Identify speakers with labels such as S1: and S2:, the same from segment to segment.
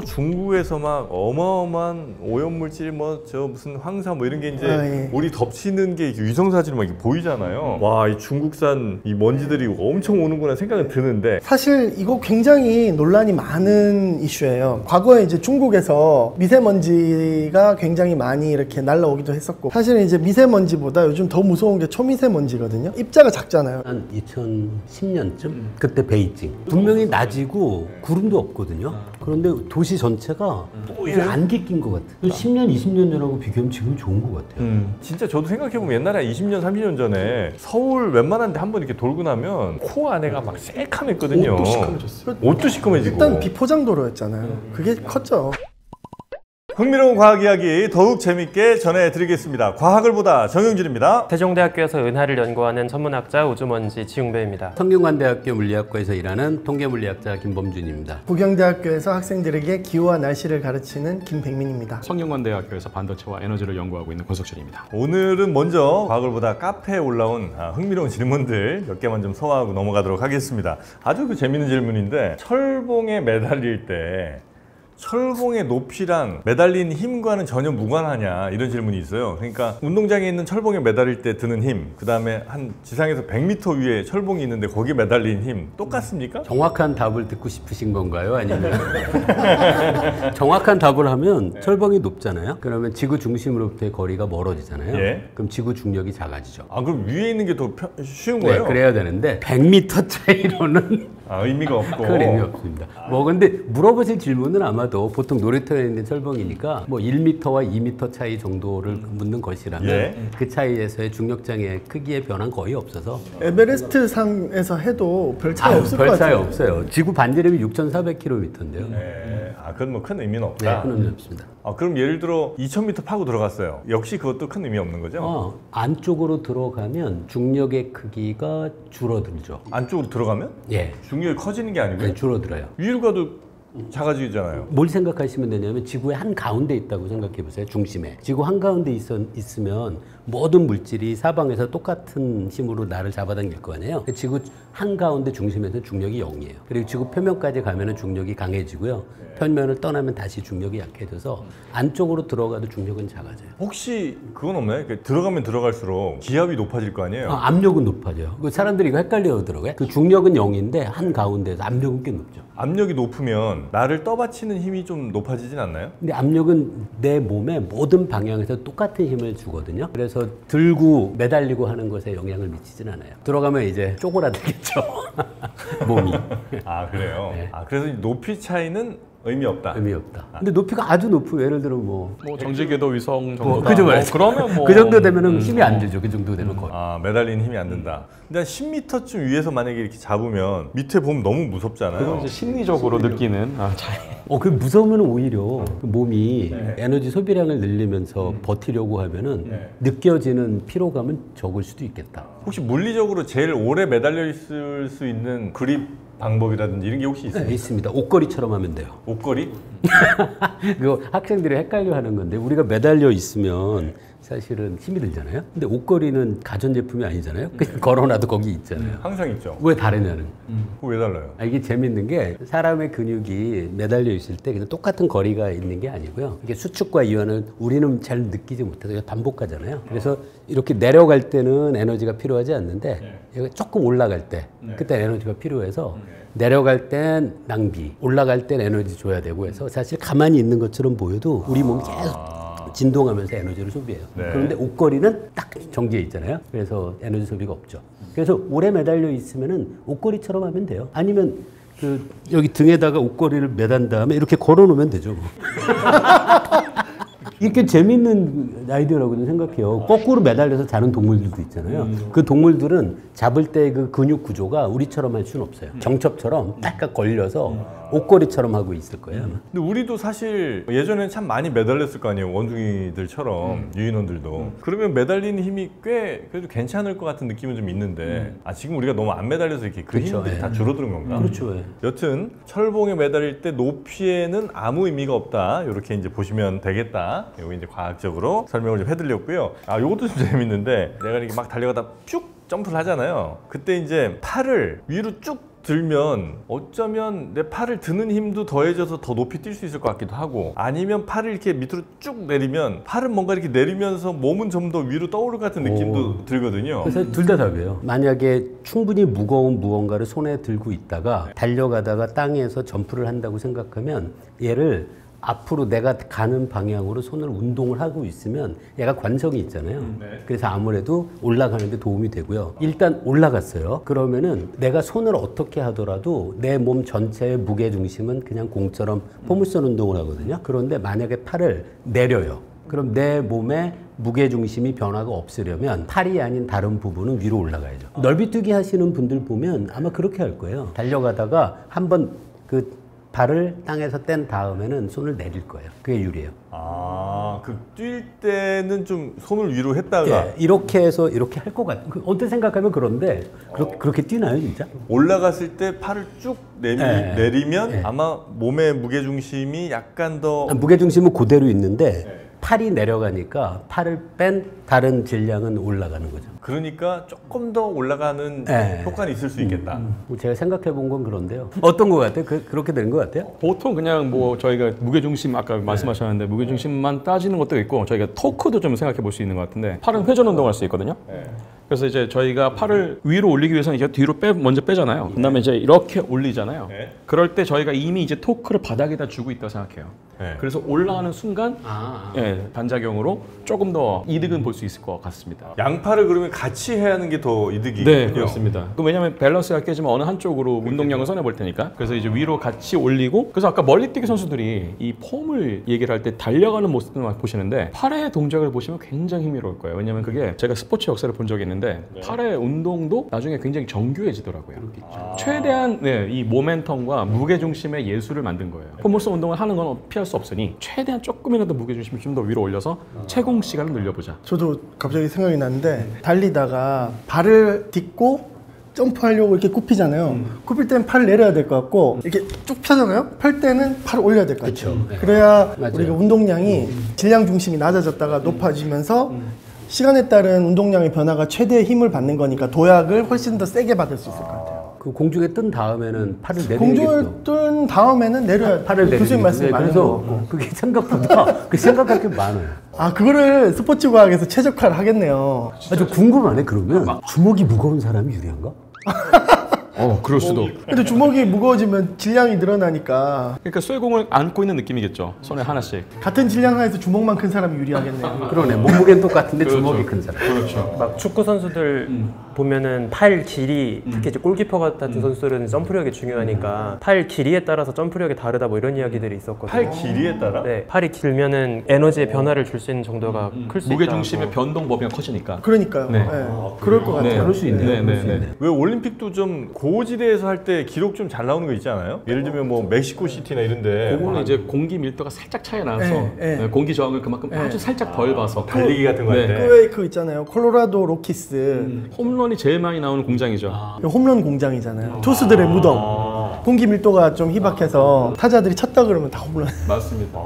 S1: 중국에서 막 어마어마한 오염물질 뭐 저 무슨 황사 뭐 이런 게 이제
S2: 예.
S1: 우리 덮치는 게 위성 사진으로 막 이렇게 보이잖아요. 와, 이 중국산 이 먼지들이 엄청 오는구나 생각은 드는데
S2: 사실 이거 굉장히 논란이 많은 이슈예요. 과거에 이제 중국에서 미세먼지가 굉장히 많이 이렇게 날라오기도 했었고, 사실은 이제 미세먼지보다 요즘 더 무서운 게 초미세먼지거든요. 입자가 작잖아요.
S3: 한 2010년쯤 그때 베이징 분명히 낮이고 구름도 없거든요. 그런데 도시 전체가 이제 안개 낀 것 같아요. 10년, 20년 전하고 비교하면 지금 좋은 것 같아요.
S1: 진짜 저도 생각해보면 옛날에 20년, 30년 전에 서울 웬만한 데 한번 이렇게 돌고 나면 코 안에가 막 새카맸거든요.
S4: 옷도 시커매졌어요.
S1: 옷도 시커매지고.
S2: 일단 비포장도로였잖아요. 그게 컸죠.
S1: 흥미로운 과학 이야기 더욱 재밌게 전해드리겠습니다. 과학을 보다 정영진입니다.
S5: 세종대학교에서 은하를 연구하는 천문학자 우주먼지 지웅배입니다.
S3: 성균관대학교 물리학과에서 일하는 통계물리학자 김범준입니다.
S2: 부경대학교에서 학생들에게 기후와 날씨를 가르치는 김백민입니다.
S4: 성균관대학교에서 반도체와 에너지를 연구하고 있는 권석철입니다.
S1: 오늘은 먼저 과학을 보다 카페에 올라온 흥미로운 질문들 몇 개만 좀 소화하고 넘어가도록 하겠습니다. 아주 재밌는 질문인데, 철봉에 매달릴 때 철봉의 높이랑 매달린 힘과는 전혀 무관하냐, 이런 질문이 있어요. 그러니까 운동장에 있는 철봉에 매달릴 때 드는 힘, 그 다음에 한 지상에서 100m 위에 철봉이 있는데 거기에 매달린 힘 똑같습니까?
S3: 정확한 답을 듣고 싶으신 건가요? 아니면 정확한 답을 하면 철봉이 높잖아요. 그러면 지구 중심으로부터의 거리가 멀어지잖아요.
S1: 예.
S3: 그럼 지구 중력이 작아지죠.
S1: 그럼 위에 있는 게 더 쉬운
S3: 네,
S1: 거예요?
S3: 그래야 되는데 100m 차이로는
S1: 의미가 없고.
S3: 큰 의미 없습니다. 뭐 근데 물어보실 질문은 아마도 보통 놀이터에 있는 철봉이니까 뭐 1m와 2m 차이 정도를 묻는 것이라면
S1: 예.
S3: 그 차이에서의 중력장의 크기의 변화는 거의 없어서
S2: 에베레스트 상에서 해도 별 차이 없을 것
S3: 별 차이
S2: 같아요.
S3: 없어요. 지구 반지름이 6,400km인데요.
S1: 네. 그건 뭐 큰 의미는 없다.
S3: 네, 큰 의미 없습니다.
S1: 그럼 예를 들어 2000m 파고 들어갔어요. 역시 그것도 큰 의미 없는 거죠?
S3: 안쪽으로 들어가면 중력의 크기가 줄어들죠.
S1: 안쪽으로 들어가면?
S3: 예,
S1: 중력이 커지는 게 아니고요?
S3: 네, 줄어들어요.
S1: 위로 가도 작아지잖아요.
S3: 뭘 생각하시면 되냐면 지구의 한 가운데 있다고 생각해 보세요. 중심에. 지구 한 가운데 있으면 모든 물질이 사방에서 똑같은 힘으로 나를 잡아당길 거 아니에요. 지구 한 가운데 중심에서 중력이 0이에요. 그리고 지구 표면까지 가면은 중력이 강해지고요. 표면을 떠나면 다시 중력이 약해져서 안쪽으로 들어가도 중력은 작아져요.
S1: 혹시 그건 없나요? 들어가면 들어갈수록 기압이 높아질 거 아니에요?
S3: 압력은 높아져요. 사람들이 이거 헷갈려 하더라고요. 그 중력은 0인데 한 가운데에서 압력은 꽤 높죠.
S1: 압력이 높으면 나를 떠받치는 힘이 좀 높아지진 않나요?
S3: 근데 압력은 내 몸의 모든 방향에서 똑같은 힘을 주거든요. 그래서 들고 매달리고 하는 것에 영향을 미치진 않아요. 들어가면 이제 쪼그라들겠죠. 몸이.
S1: 그래요?
S3: 네.
S1: 그래서 이 높이 차이는 의미 없다.
S3: 의미 없다. 근데 높이가 아주 높으면 예를 들어 뭐
S4: 정지궤도 위성 정도다.
S3: 그죠,
S4: 그러면 뭐
S3: 그 정도 되면은 힘이 안 들죠. 그 정도 되면 거의.
S1: 매달리는 힘이 안 든다. 근데 한 10m쯤 위에서 만약에 이렇게 잡으면 밑에 보면 너무 무섭잖아요.
S4: 그건 이제 심리적으로 느끼는 차이.
S3: 그 무서우면 오히려 그 몸이 에너지 소비량을 늘리면서 버티려고 하면은 느껴지는 피로감은 적을 수도 있겠다.
S1: 혹시 물리적으로 제일 오래 매달려 있을 수 있는 그립 방법이라든지 이런 게 혹시 있어요?
S3: 네, 있습니다. 옷걸이처럼 하면 돼요.
S1: 옷걸이?
S3: 그거 학생들이 헷갈려 하는 건데, 우리가 매달려 있으면 사실은 힘이 들잖아요. 근데 옷걸이는 가전제품이 아니잖아요. 그냥 걸어놔도 거기 있잖아요.
S1: 항상 있죠.
S3: 왜 다르냐는.
S1: 그거 왜 달라요?
S3: 이게 재밌는 게 사람의 근육이 매달려 있을 때 그냥 똑같은 거리가 있는 게 아니고요. 이게 수축과 이완을 우리는 잘 느끼지 못해서 반복하잖아요. 그래서 이렇게 내려갈 때는 에너지가 필요하지 않는데 여기 조금 올라갈 때 그때 에너지가 필요해서 내려갈 땐 낭비, 올라갈 땐 에너지 줘야 되고 해서 사실 가만히 있는 것처럼 보여도 우리 몸이 계속 진동하면서 에너지를 소비해요.
S1: 네.
S3: 그런데 옷걸이는 딱 정지해 있잖아요. 그래서 에너지 소비가 없죠. 그래서 오래 매달려 있으면은 옷걸이처럼 하면 돼요. 아니면 여기 등에다가 옷걸이를 매단 다음에 이렇게 걸어 놓으면 되죠. 뭐. 이렇게 재밌는 아이디어라고는 생각해요. 거꾸로 매달려서 자는 동물들도 있잖아요. 그 동물들은 잡을 때 그 근육 구조가 우리처럼 할 수는 없어요. 정첩처럼 딱딱 걸려서 옷걸이처럼 하고 있을 거예요. 아마.
S1: 근데 우리도 사실 예전에는 참 많이 매달렸을 거 아니에요. 원숭이들처럼 유인원들도. 그러면 매달리는 힘이 꽤 그래도 괜찮을 것 같은 느낌은 좀 있는데 지금 우리가 너무 안 매달려서 이렇게 그
S3: 그렇죠.
S1: 힘들이 다 줄어드는 건가?
S3: 그렇죠.
S1: 여튼 철봉에 매달릴 때 높이에는 아무 의미가 없다. 이렇게 이제 보시면 되겠다. 이거 이제 과학적으로 설명을 좀 해드렸고요. 이것도 좀 재밌는데 내가 이렇게 막 달려가다 쭉 점프를 하잖아요. 그때 이제 팔을 위로 쭉 들면 어쩌면 내 팔을 드는 힘도 더해져서 더 높이 뛸 수 있을 것 같기도 하고, 아니면 팔을 이렇게 밑으로 쭉 내리면 팔은 뭔가 이렇게 내리면서 몸은 좀 더 위로 떠오를 것 같은 느낌도 들거든요.
S3: 그래서 둘 다 답이에요. 만약에 충분히 무거운 무언가를 손에 들고 있다가 달려가다가 땅에서 점프를 한다고 생각하면 얘를 앞으로 내가 가는 방향으로 손을 운동을 하고 있으면 얘가 관성이 있잖아요. 그래서 아무래도 올라가는 데 도움이 되고요. 일단 올라갔어요. 그러면은 내가 손을 어떻게 하더라도 내 몸 전체의 무게 중심은 그냥 공처럼 포물선 운동을 하거든요. 그런데 만약에 팔을 내려요. 그럼 내 몸의 무게 중심이 변화가 없으려면 팔이 아닌 다른 부분은 위로 올라가야죠. 넓이뛰기 하시는 분들 보면 아마 그렇게 할 거예요. 달려가다가 한번 그 발을 땅에서 뗀 다음에는 손을 내릴 거예요. 그게 유리해요.
S1: 그 뛸 때는 좀 손을 위로 했다가
S3: 예, 이렇게 해서 이렇게 할 것 같아요. 언뜻 생각하면 그런데 그렇게 뛰나요, 진짜?
S1: 올라갔을 때 팔을 쭉 내리면
S3: 네.
S1: 아마 몸의 무게중심이 약간 더
S3: 무게 중심은 그대로 있는데 팔이 내려가니까 팔을 뺀 다른 질량은 올라가는 거죠.
S1: 그러니까 조금 더 올라가는
S3: 네.
S1: 효과는 있을 수 있겠다.
S3: 제가 생각해 본 건 그런데요. 어떤 것 같아요? 그렇게 되는 것 같아요?
S4: 보통 그냥 뭐 저희가 무게중심 아까 말씀하셨는데 무게중심만 따지는 것도 있고 저희가 토크도 좀 생각해 볼 수 있는 것 같은데 팔은 회전 운동할 수 있거든요. 그래서 이제 저희가 팔을 위로 올리기 위해서는 이제 뒤로 먼저 빼잖아요. 그다음에 이제 이렇게 올리잖아요. 그럴 때 저희가 이미 이제 토크를 바닥에다 주고 있다고 생각해요. 그래서 올라가는 순간 반작용으로 조금 더 이득은 볼 수 있을 것 같습니다.
S1: 양팔을 그러면 같이 해야 하는 게 더 이득이군요.
S4: 네, 그렇습니다. 왜냐하면 밸런스가 깨지면 어느 한쪽으로 운동량을 손해 볼 테니까. 그래서 이제 위로 같이 올리고, 그래서 아까 멀리뛰기 선수들이 이 폼을 얘기를 할 때 달려가는 모습을 보시는데 팔의 동작을 보시면 굉장히 흥미로울 거예요. 왜냐하면 그게 제가 스포츠 역사를 본 적이 있는데 팔의 운동도 나중에 굉장히 정교해지더라고요. 최대한 이 모멘텀과 무게 중심의 예술을 만든 거예요. 포물선 운동을 하는 건 피할 수 없으니 최대한 조금이라도 무게 중심을 좀 더 위로 올려서 채공 시간을 늘려보자.
S2: 저도 갑자기 생각이 났는데 달리다가 발을 딛고 점프하려고 이렇게 굽히잖아요. 굽힐 때는 팔을 내려야 될 것 같고 이렇게 쭉 펴잖아요. 펼 때는 팔을 올려야 될 것 같아요. 그래야
S3: 맞아요.
S2: 우리가 운동량이 질량 중심이 낮아졌다가 높아지면서 시간에 따른 운동량의 변화가 최대의 힘을 받는 거니까 도약을 훨씬 더 세게 받을 수 있을 것 같아요.
S3: 그 공중에 뜬 다음에는 팔을 내리는
S2: 공중을 뜬 다음에는 내려야
S3: 팔을 내리는
S2: 교수님 말씀이 맞는 것
S3: 그래서
S2: 같고.
S3: 그게 생각보다 그 생각할 게 많아요.
S2: 그거를 스포츠 과학에서 최적화를 하겠네요.
S3: 저 궁금하네. 그러면 주먹이 무거운 사람이 유리한가?
S4: 그럴 수도.
S2: 근데 주먹이 무거워지면 질량이 늘어나니까
S4: 그러니까 쇠공을 안고 있는 느낌이겠죠. 손에 하나씩.
S2: 같은 질량 하에서 주먹만 큰 사람이 유리하겠네요.
S3: 그러네. 몸무게는 똑같은데 주먹이 큰 사람.
S4: 그렇죠.
S5: 막 축구 선수들 보면은 팔 길이, 특히 이제 골키퍼 같은 선수들은 점프력이 중요하니까 팔 길이에 따라서 점프력이 다르다 뭐 이런 이야기들이 있었거든요.
S1: 팔 길이에 따라?
S5: 네, 팔이 길면은 에너지의 변화를 줄 수 있는 정도가 클 수 있다.
S4: 무게 중심의 변동 범위가 커지니까.
S2: 그러니까요.
S4: 네.
S2: 그럴 것 같아요.
S3: 그럴 수 있네요. 그럴 수 있네요.
S1: 왜 올림픽도 좀 고지대에서 할 때 기록 좀 잘 나오는 거 있지 않아요? 예를 들면 뭐 멕시코 시티나 이런데
S4: 그거는 이제 공기 밀도가 살짝 차이 나서
S2: 네.
S4: 공기 저항을 그만큼 아주 살짝 덜 봐서
S1: 달리기 같은 거 할 때.
S2: 그 있잖아요. 콜로라도 로키스
S4: 홈런이 제일 많이 나오는 공장이죠.
S2: 홈런 공장이잖아요. 투수들의 무덤. 공기 밀도가 좀 희박해서 타자들이 쳤다 그러면 다 홈런.
S4: 맞습니다.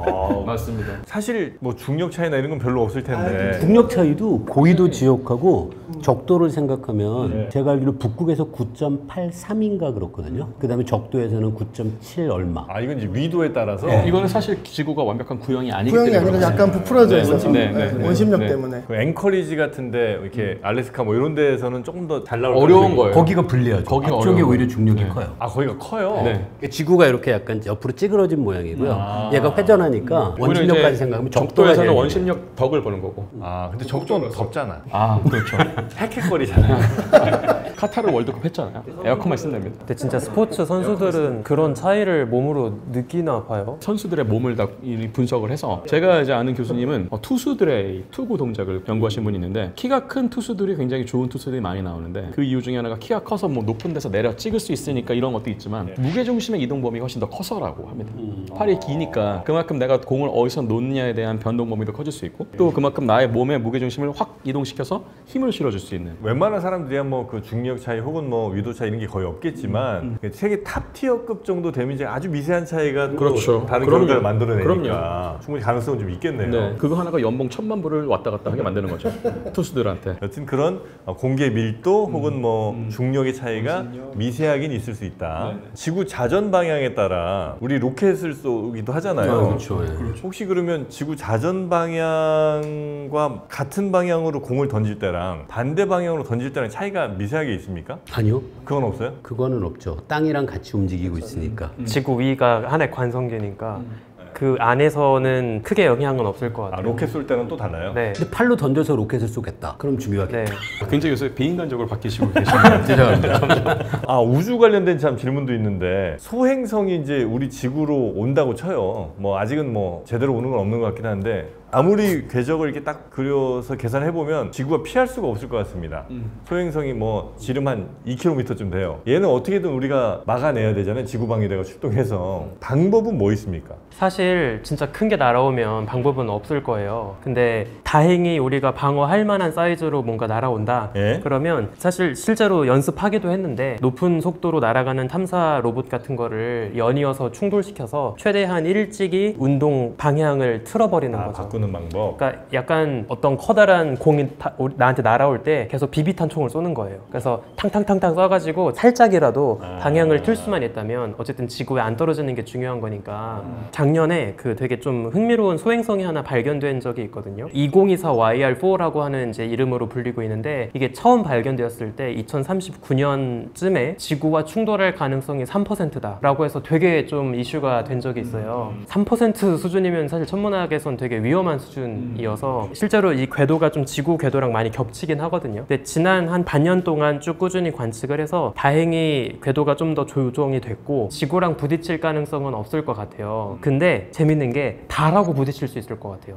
S4: 맞습니다.
S1: 사실 뭐 중력 차이나 이런 건 별로 없을 텐데.
S3: 국력 차이도 고緯도 지역하고 적도를 생각하면 제가 알기로 북극에서 9.83인가 그렇거든요. 그 다음에 적도에서는 9.7 얼마.
S1: 이건 이제 위도에 따라서
S4: 이거는 사실 지구가 완벽한 구형이 아니기
S2: 구형이
S4: 때문에
S2: 아니라 약간 부풀어져 있어서 원심력
S4: 네.
S2: 때문에.
S1: 그 앵커리지 같은데 이렇게 알래스카 뭐 이런 데에서는 조금 더 잘 나올
S4: 어려운
S1: 가능성이-
S4: 거예요.
S3: 거기가 불리하죠.
S4: 거기가
S3: 앞쪽에
S4: 어려운
S3: 오히려
S4: 거예요.
S3: 중력이
S4: 네.
S3: 커요.
S1: 거기가 커요.
S4: 네.
S3: 지구가 이렇게 약간 옆으로 찌그러진 모양이고요. 얘가 회전하니까
S4: 오히려
S3: 원심력까지
S4: 이제
S3: 생각하면 적도가
S4: 적도에서는
S3: 제일
S4: 원심력 덕을 보는 거고.
S1: 근데 적도는 덥잖아.
S4: 그렇죠.
S1: 헥헥거리잖아.
S4: 카타르 월드컵 했잖아요. 에어컨만 있으면 됩니다.
S5: 근데 진짜 스포츠 선수들은 그런 차이를 몸으로 느끼나 봐요.
S4: 선수들의 몸을 다 분석을 해서 제가 이제 아는 교수님은 투수들의 투구 동작을 연구하신 분이 있는데 키가 큰 투수들이 굉장히 좋은 투수들이 많이 나오는데 그 이유 중에 하나가 키가 커서 뭐 높은 데서 내려 찍을 수 있으니까 이런 것도 있지만 무게 중심의 이동 범위가 훨씬 더 커서라고 합니다. 팔이 기니까 그만큼 내가 공을 어디서 놓느냐에 대한 변동 범위도 커질 수 있고 또 그만큼 나의 몸의 무게 중심을 확 이동시켜서 힘을 실어줄 수 있는.
S1: 웬만한 사람들이야 뭐 그 중력 차이 혹은 뭐 위도 차이 이런 게 거의 없겠지만 세계 탑 티어급 정도 데미지 아주 미세한 차이가 또
S4: 그렇죠.
S1: 다른
S4: 그럼요.
S1: 결과를 만들어내니까
S4: 그럼요.
S1: 충분히 가능성은 좀 있겠네요.
S4: 네, 그거 하나가 연봉 1,000만 불을 왔다 갔다 하게 만드는 거죠. 투수들한테.
S1: 여튼 그런 공기의 밀도 혹은 뭐 중력의 차이가 미세하긴 있을 수 있다. 지구 자전 방향에 따라 우리 로켓을 쏘기도 하잖아요.
S3: 그렇죠. 예.
S1: 혹시 그러면 지구 자전 방향과 같은 방향으로 공을 던질 때랑 반대 방향으로 던질 때랑 차이가 미세하게 있습니까?
S3: 아니요.
S1: 그건 없어요?
S3: 그거는 없죠. 땅이랑 같이 움직이고 있으니까.
S5: 지구 위가 하나의 관성계니까 그 안에서는 크게 영향은 없을 것 같아요.
S1: 로켓 쏠 때는 또 달라요?
S5: 네.
S3: 근데 팔로 던져서 로켓을 쏘겠다. 그럼 중요하겠다.
S5: 네.
S4: 굉장히 요새 비인간적으로 바뀌시고 계시네요.
S3: 죄송합니다.
S1: 아, 우주 관련된 참 질문도 있는데 소행성이 이제 우리 지구로 온다고 쳐요. 뭐 아직은 뭐 제대로 오는 건 없는 것 같긴 한데 아무리 궤적을 이렇게 딱 그려서 계산해 보면 지구가 피할 수가 없을 것 같습니다. 소행성이 뭐 지름 한 2km쯤 돼요. 얘는 어떻게든 우리가 막아내야 되잖아요. 지구 방위대가 출동해서 방법은 뭐 있습니까?
S5: 사실 진짜 큰 게 날아오면 방법은 없을 거예요. 근데 다행히 우리가 방어할 만한 사이즈로 뭔가 날아온다.
S1: 예?
S5: 그러면 사실 실제로 연습하기도 했는데 높은 속도로 날아가는 탐사 로봇 같은 거를 연이어서 충돌시켜서 최대한 일찍이 운동 방향을 틀어버리는 거죠.
S1: 바꾸는 방법.
S5: 그러니까 약간 어떤 커다란 공이 나한테 날아올 때 계속 비비탄 총을 쏘는 거예요. 그래서 탕탕탕탕 쏴가지고 살짝이라도 방향을 틀 수만 있다면 어쨌든 지구에 안 떨어지는 게 중요한 거니까 작년에 그 되게 좀 흥미로운 소행성이 하나 발견된 적이 있거든요. 2024YR4라고 하는 이제 이름으로 불리고 있는데 이게 처음 발견되었을 때 2039년쯤에 지구와 충돌할 가능성이 3%다라고 해서 되게 좀 이슈가 된 적이 있어요. 3% 수준이면 사실 천문학에선 되게 위험한 수준이어서 실제로 이 궤도가 좀 지구 궤도랑 많이 겹치긴 하거든요. 근데 지난 한 반년 동안 쭉 꾸준히 관측을 해서 다행히 궤도가 좀 더 조정이 됐고 지구랑 부딪힐 가능성은 없을 것 같아요. 근데 재밌는 게 달하고 부딪힐 수 있을 것 같아요.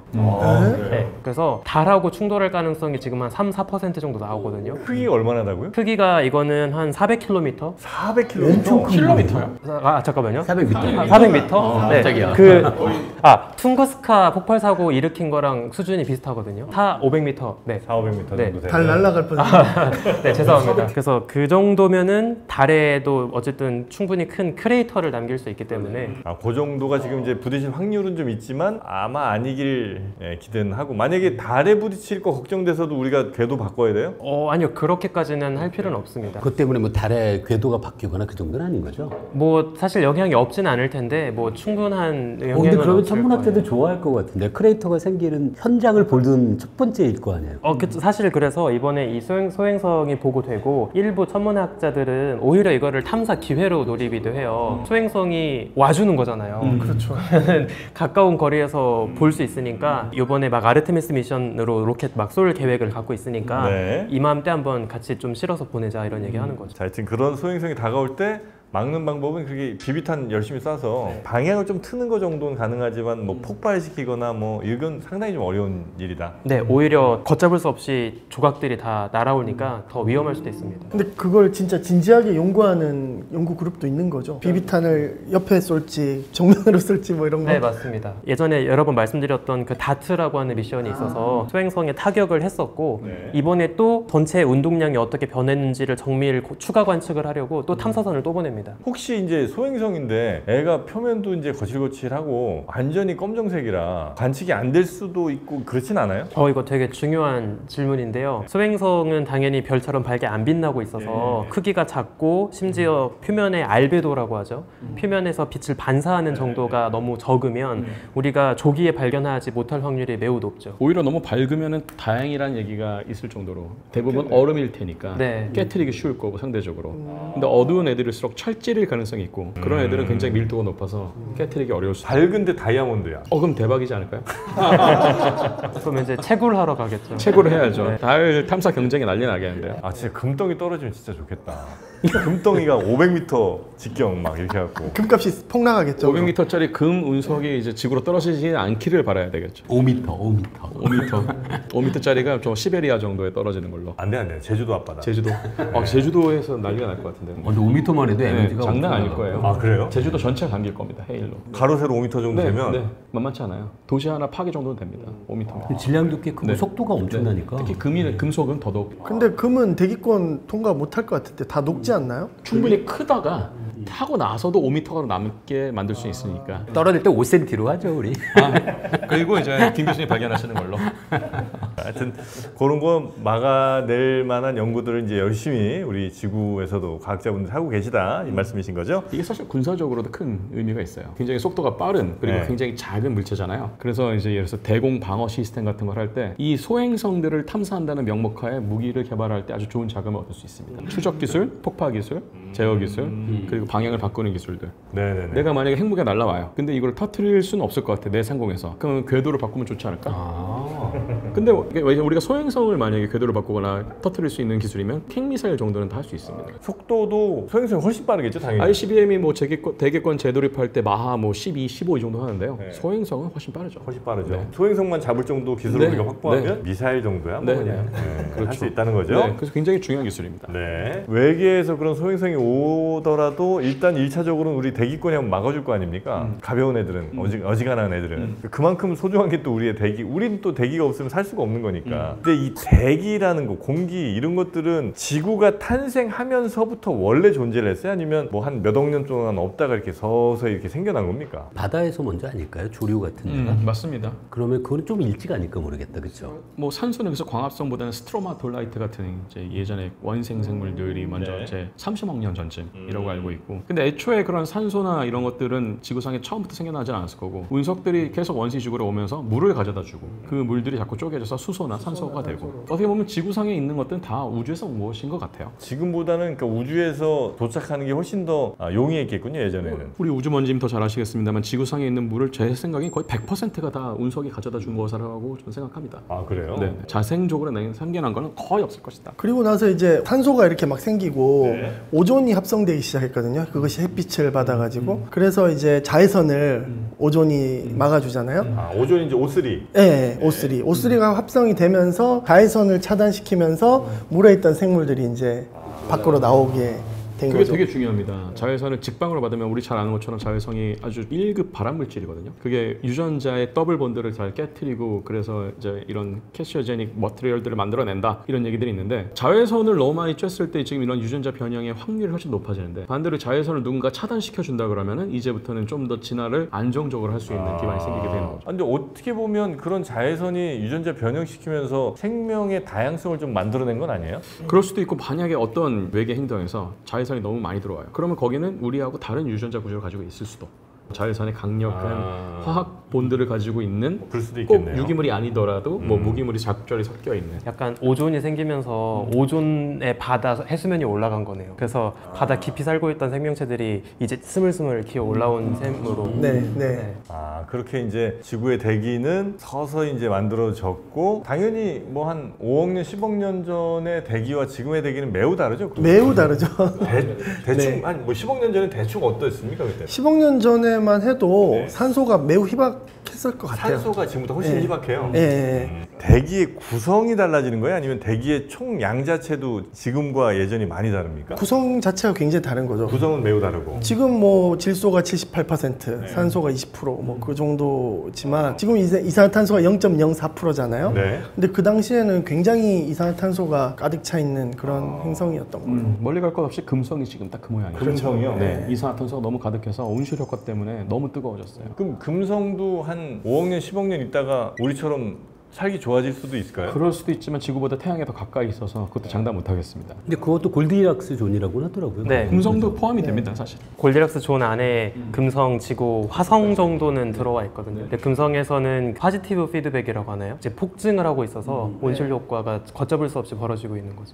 S5: 네, 그래서 달하고 충돌할 가능성이 지금 한 3-4% 정도 나오거든요.
S1: 크기가 얼마나 다고요?
S5: 크기가 이거는 한 400km?
S1: 400km.
S2: 엄청 큰
S4: 킬로미터요?
S5: 아 잠깐만요.
S3: 400m.
S5: 400m? 네.
S3: 깜짝이야.
S5: 퉁구스카 폭발 사고 일으킨 거랑 수준이 비슷하거든요. 다 500m. 네.
S1: 400~500m 정도
S5: 네.
S1: 돼요.
S2: 달 날아갈 뻔했네.
S5: 네, 죄송합니다. 그래서 그 정도면은 달에도 어쨌든 충분히 큰 크레이터를 남길 수 있기 때문에
S1: 그 정도가 지금 이제 부딪힐 확률은 좀 있지만 아마 아니길 기대는 하고 만약에 달에 부딪힐 거 걱정돼서도 우리가 궤도 바꿔야 돼요?
S5: 아니요. 그렇게까지는 할 필요는 없습니다.
S3: 그것 때문에 뭐 달의 궤도가 바뀌거나 그 정도는 아닌 거죠.
S5: 뭐 사실 영향이 없지는 않을 텐데 뭐 충분한 영향은
S3: 근데 그러면
S5: 없을
S3: 천문학자들
S5: 거예요.
S3: 좋아할 것 같은데 크레이터가 생기는 현장을 보던 첫 번째일 거 아니에요.
S5: 사실 그래서 이번에 이 소행성이 보고되고 일부 천문학자들은 오히려 이거를 탐사 기회로 노리기도 해요. 소행성이 와주는 거잖아요.
S2: 그렇죠.
S5: 가까운 거리에서 볼 수 있으니까 이번에 막 아르테미스 미션으로 로켓 막 쏠 계획을 갖고 있으니까
S1: 네.
S5: 이맘때 한번 같이 좀 실어서 보내자 이런 얘기 하는 거죠.
S1: 자, 하여튼 그런 소행성이 다가올 때 막는 방법은 그렇게 비비탄 열심히 쏴서 방향을 좀 트는 거 정도는 가능하지만 뭐 폭발시키거나 뭐 이건 상당히 좀 어려운 일이다.
S5: 네, 오히려 걷잡을 수 없이 조각들이 다 날아오니까 더 위험할 수도 있습니다.
S2: 근데 그걸 진짜 진지하게 연구하는 연구 그룹도 있는 거죠. 비비탄을 옆에 쏠지 정면으로 쏠지 뭐 이런 거.
S5: 네, 맞습니다. 예전에 여러 번 말씀드렸던 그 다트라고 하는 미션이 있어서 소행성에 타격을 했었고 이번에 또 전체 운동량이 어떻게 변했는지를 정밀 추가 관측을 하려고 또 탐사선을 또 보냅니다.
S1: 혹시 이제 소행성인데 애가 표면도 이제 거칠거칠하고 완전히 검정색이라 관측이 안 될 수도 있고 그렇진 않아요?
S5: 이거 되게 중요한 질문인데요. 소행성은 당연히 별처럼 밝게 안 빛나고 있어서 크기가 작고 심지어 표면의 알베도라고 하죠. 표면에서 빛을 반사하는 정도가 너무 적으면 우리가 조기에 발견하지 못할 확률이 매우 높죠.
S4: 오히려 너무 밝으면은 다행이라는 얘기가 있을 정도로 대부분 얼음일 테니까
S5: 네.
S4: 깨트리기 쉬울 거고 상대적으로. 근데 어두운 애들일수록 철질일 가능성이 있고 그런 애들은 굉장히 밀도가 높아서 깨트리기 어려울 수.
S1: 밝은데 다이아몬드야.
S4: 그럼 대박이지 않을까요?
S5: 그러면 이제 채굴하러 가겠죠.
S4: 최고로 해야죠. 달 탐사 경쟁이 난리 나겠는데요.
S1: 아, 진짜 금덩이 떨어지면 진짜 좋겠다. 금덩이가 500m 직경 막 이렇게 해갖고
S2: 금값이 폭락하겠죠.
S4: 500m짜리 금 운석이 이제 지구로 떨어지지 않기를 바라야 되겠죠.
S3: 5m.
S4: 5m짜리가 좀 시베리아 정도에 떨어지는 걸로.
S1: 안 돼. 제주도 앞바다.
S4: 제주도. 제주도에서 난리가 날 것 같은데.
S3: 근데 5m만 해도 에너지가
S4: 장난 아닐
S3: 엄청나요.
S4: 거예요.
S1: 아 그래요?
S4: 제주도 전체가 감길 겁니다. 헤일로.
S1: 가로 세로 5m 정도 되면
S4: 만만치 않아요. 도시 하나 파괴 정도는 됩니다. 5m면.
S3: 질량도 꽤 크고 속도가 엄청나니까.
S4: 특히 금속은 더더욱
S2: 근데 금은 대기권 통과 못할 것 같은데 다 녹지 않나요?
S4: 충분히 크다가 타고 나서도 5m가 남게 만들 수 있으니까.
S3: 떨어질 때 5cm로 하죠 우리.
S4: 그리고 이제 김 교수님 발견하시는 걸로.
S1: 하여튼 그런 거 막아낼 만한 연구들을 이제 열심히 우리 지구에서도 과학자분들 하고 계시다 이 말씀이신 거죠?
S4: 이게 사실 군사적으로도 큰 의미가 있어요. 굉장히 속도가 빠른 그리고
S1: 네.
S4: 굉장히 작은 물체잖아요. 그래서 이제 예를 들어서 대공 방어 시스템 같은 걸 할 때 이 소행성들을 탐사한다는 명목하에 무기를 개발할 때 아주 좋은 자금을 얻을 수 있습니다. 추적 기술, 폭파 기술, 제어 기술, 그리고 방향을 바꾸는 기술들.
S1: 네네네.
S4: 내가 만약에 핵무기가 날라와요. 근데 이걸 터트릴 수는 없을 것 같아. 내 상공에서. 그럼 궤도를 바꾸면 좋지 않을까? 근데 우리가 소행성을 만약에 궤도를 바꾸거나 터트릴 수 있는 기술이면 핵미사일 정도는 다 할 수 있습니다.
S1: 속도도 소행성이 훨씬 빠르겠죠 당연히.
S4: ICBM이 뭐 대기권 재도입할 때 마하 뭐 12, 15 이 정도 하는데요.
S1: 네.
S4: 소행성은 훨씬 빠르죠.
S1: 훨씬 빠르죠.
S4: 네.
S1: 소행성만 잡을 정도 기술을
S4: 네.
S1: 우리가 확보하면
S4: 네.
S1: 미사일 정도야 뭐
S4: 네.
S1: 그냥
S4: 그렇죠.
S1: 할 수 있다는 거죠.
S4: 네, 그래서 굉장히 중요한 기술입니다.
S1: 네. 외계에서 그런 소행성이 오더라도 일단 1차적으로는 우리 대기권이 한번 막아줄 거 아닙니까? 가벼운 애들은, 어지간한 애들은. 그만큼 소중한 게 또 우리의 대기. 우린 또 대기가 없으면 살 수가 없는 거니까. 근데 이 대기라는 거, 공기 이런 것들은 지구가 탄생하면서부터 원래 존재를 했어요? 아니면 뭐 한 몇 억 년 동안 없다가 이렇게 서서히 이렇게 생겨난 겁니까?
S3: 바다에서 먼저 아닐까요? 조류 같은 데가.
S4: 맞습니다.
S3: 그러면 그건 좀 일찍 아닐까 모르겠다, 그렇죠?
S4: 뭐 산소는 그래서 광합성보다는 스트로마톨라이트 같은 이제 예전에 원생 생물들이 먼저
S1: 네.
S4: 이제 30억 년 전쯤이라고 알고 있고, 근데 애초에 그런 산소나 이런 것들은 지구상에 처음부터 생겨나지 않았을 거고 운석들이 계속 원시 지구로 오면서 물을 가져다주고 그 물들이 자꾸 쪼개져서 수소나 산소가 되고, 어떻게 보면 지구상에 있는 것들은 다 우주에서 온 것인 것 같아요.
S1: 지금보다는 그러니까 우주에서 도착하는 게 훨씬 더 용이했겠군요, 예전에는.
S4: 우리 우주먼지님 더 잘 아시겠습니다만 지구상에 있는 물을 제 생각에 거의 100%가 다 운석이 가져다 준 것이라고 저는 생각합니다.
S1: 아, 그래요?
S4: 네, 자생적으로 생겨난 거는 거의 없을 것이다.
S2: 그리고 나서 이제 탄소가 이렇게 막 생기고
S1: 네.
S2: 오존이 합성되기 시작했거든요. 그것이 햇빛을 받아가지고 그래서 이제 자외선을 오존이 막아주잖아요.
S1: 아, 오존이 이제 O3.
S2: 네, O3. O3가 합성이 되면서 자외선을 차단시키면서 물에 있던 생물들이 이제 밖으로 나오게 된
S4: 그게
S2: 거죠.
S4: 되게 중요합니다. 자외선을 직방으로 받으면 우리 잘 아는 것처럼 자외선이 아주 1급 발암 물질이거든요. 그게 유전자의 더블 본드를 잘 깨트리고 그래서 이제 이런 캐시어제닉 머티리얼들을 만들어낸다 이런 얘기들이 있는데, 자외선을 너무 많이 쬐을 때 지금 이런 유전자 변형의 확률이 훨씬 높아지는데, 반대로 자외선을 누군가 차단시켜 준다 그러면은 이제부터는 좀 더 진화를 안정적으로 할 수 있는 기반이 생기게 되는 거죠.
S1: 아, 근데 어떻게 보면 그런 자외선이 유전자 변형시키면서 생명의 다양성을 좀 만들어낸 건 아니에요?
S4: 그럴 수도 있고, 만약에 어떤 외계 행성에서 자외선이 너무 많이 들어와요. 그러면 거기는 우리하고 다른 유전자 구조를 가지고 있을 수도. 자외선의 강력한 화학 본드를 가지고 있는,
S1: 그럴 수도
S4: 꼭
S1: 있겠네요.
S4: 유기물이 아니더라도 뭐 무기물이 적절히 섞여 있는.
S5: 약간 오존이 생기면서 오존의 바다 해수면이 올라간 거네요. 그래서 바다 깊이 살고 있던 생명체들이 이제 스물스물 기어 올라온 셈으로.
S2: 네, 네.
S1: 아, 그렇게 이제 지구의 대기는 서서히 이제 만들어졌고, 당연히 뭐 한 5억 년, 10억 년 전의 대기와 지금의 대기는 매우 다르죠?
S2: 매우 다르죠.
S1: 대충
S2: 네.
S1: 한 뭐 10억 년 전에 대충 어떠했습니까 그때?
S2: 10억 년 전에만 해도
S1: 네.
S2: 산소가 매우 희박했을 것 같아요.
S1: 산소가 지금보다 훨씬
S2: 네.
S1: 희박해요.
S2: 예.
S1: 대기의 구성이 달라지는 거예요? 아니면 대기의 총 양 자체도 지금과 예전이 많이 다릅니까?
S2: 구성 자체가 굉장히 다른 거죠.
S1: 구성은 매우 다르고.
S2: 지금 뭐 질소가 78%, 산소가 20%, 뭐 그 정도지만 지금 이산화탄소가 0.04%잖아요.
S1: 네.
S2: 근데 그 당시에는 굉장히 이산화탄소가 가득 차 있는 그런 행성이었던 거예요.
S4: 멀리 갈 것 없이 금성이 지금 딱 그 모양이에요.
S1: 금성이요?
S4: 네. 이산화탄소가 너무 가득해서 온실 효과 때문에 너무 뜨거워졌어요.
S1: 그럼 금성도 한 5억 년, 10억 년 있다가 우리처럼 살기 좋아질 수도 있을까요?
S4: 그럴 수도 있지만 지구보다 태양에 더 가까이 있어서 그것도 장담 못 하겠습니다.
S3: 근데 그것도 골디락스 존이라고 하더라고요.
S5: 네.
S4: 금성도 포함이 됩니다, 사실.
S5: 골디락스 존 안에 금성, 지구, 화성 정도는 들어와 있거든요. 근데 금성에서는 파지티브 피드백이라고 하나요? 이제 폭증을 하고 있어서 온실 효과가 걷잡을 수 없이 벌어지고 있는 거죠.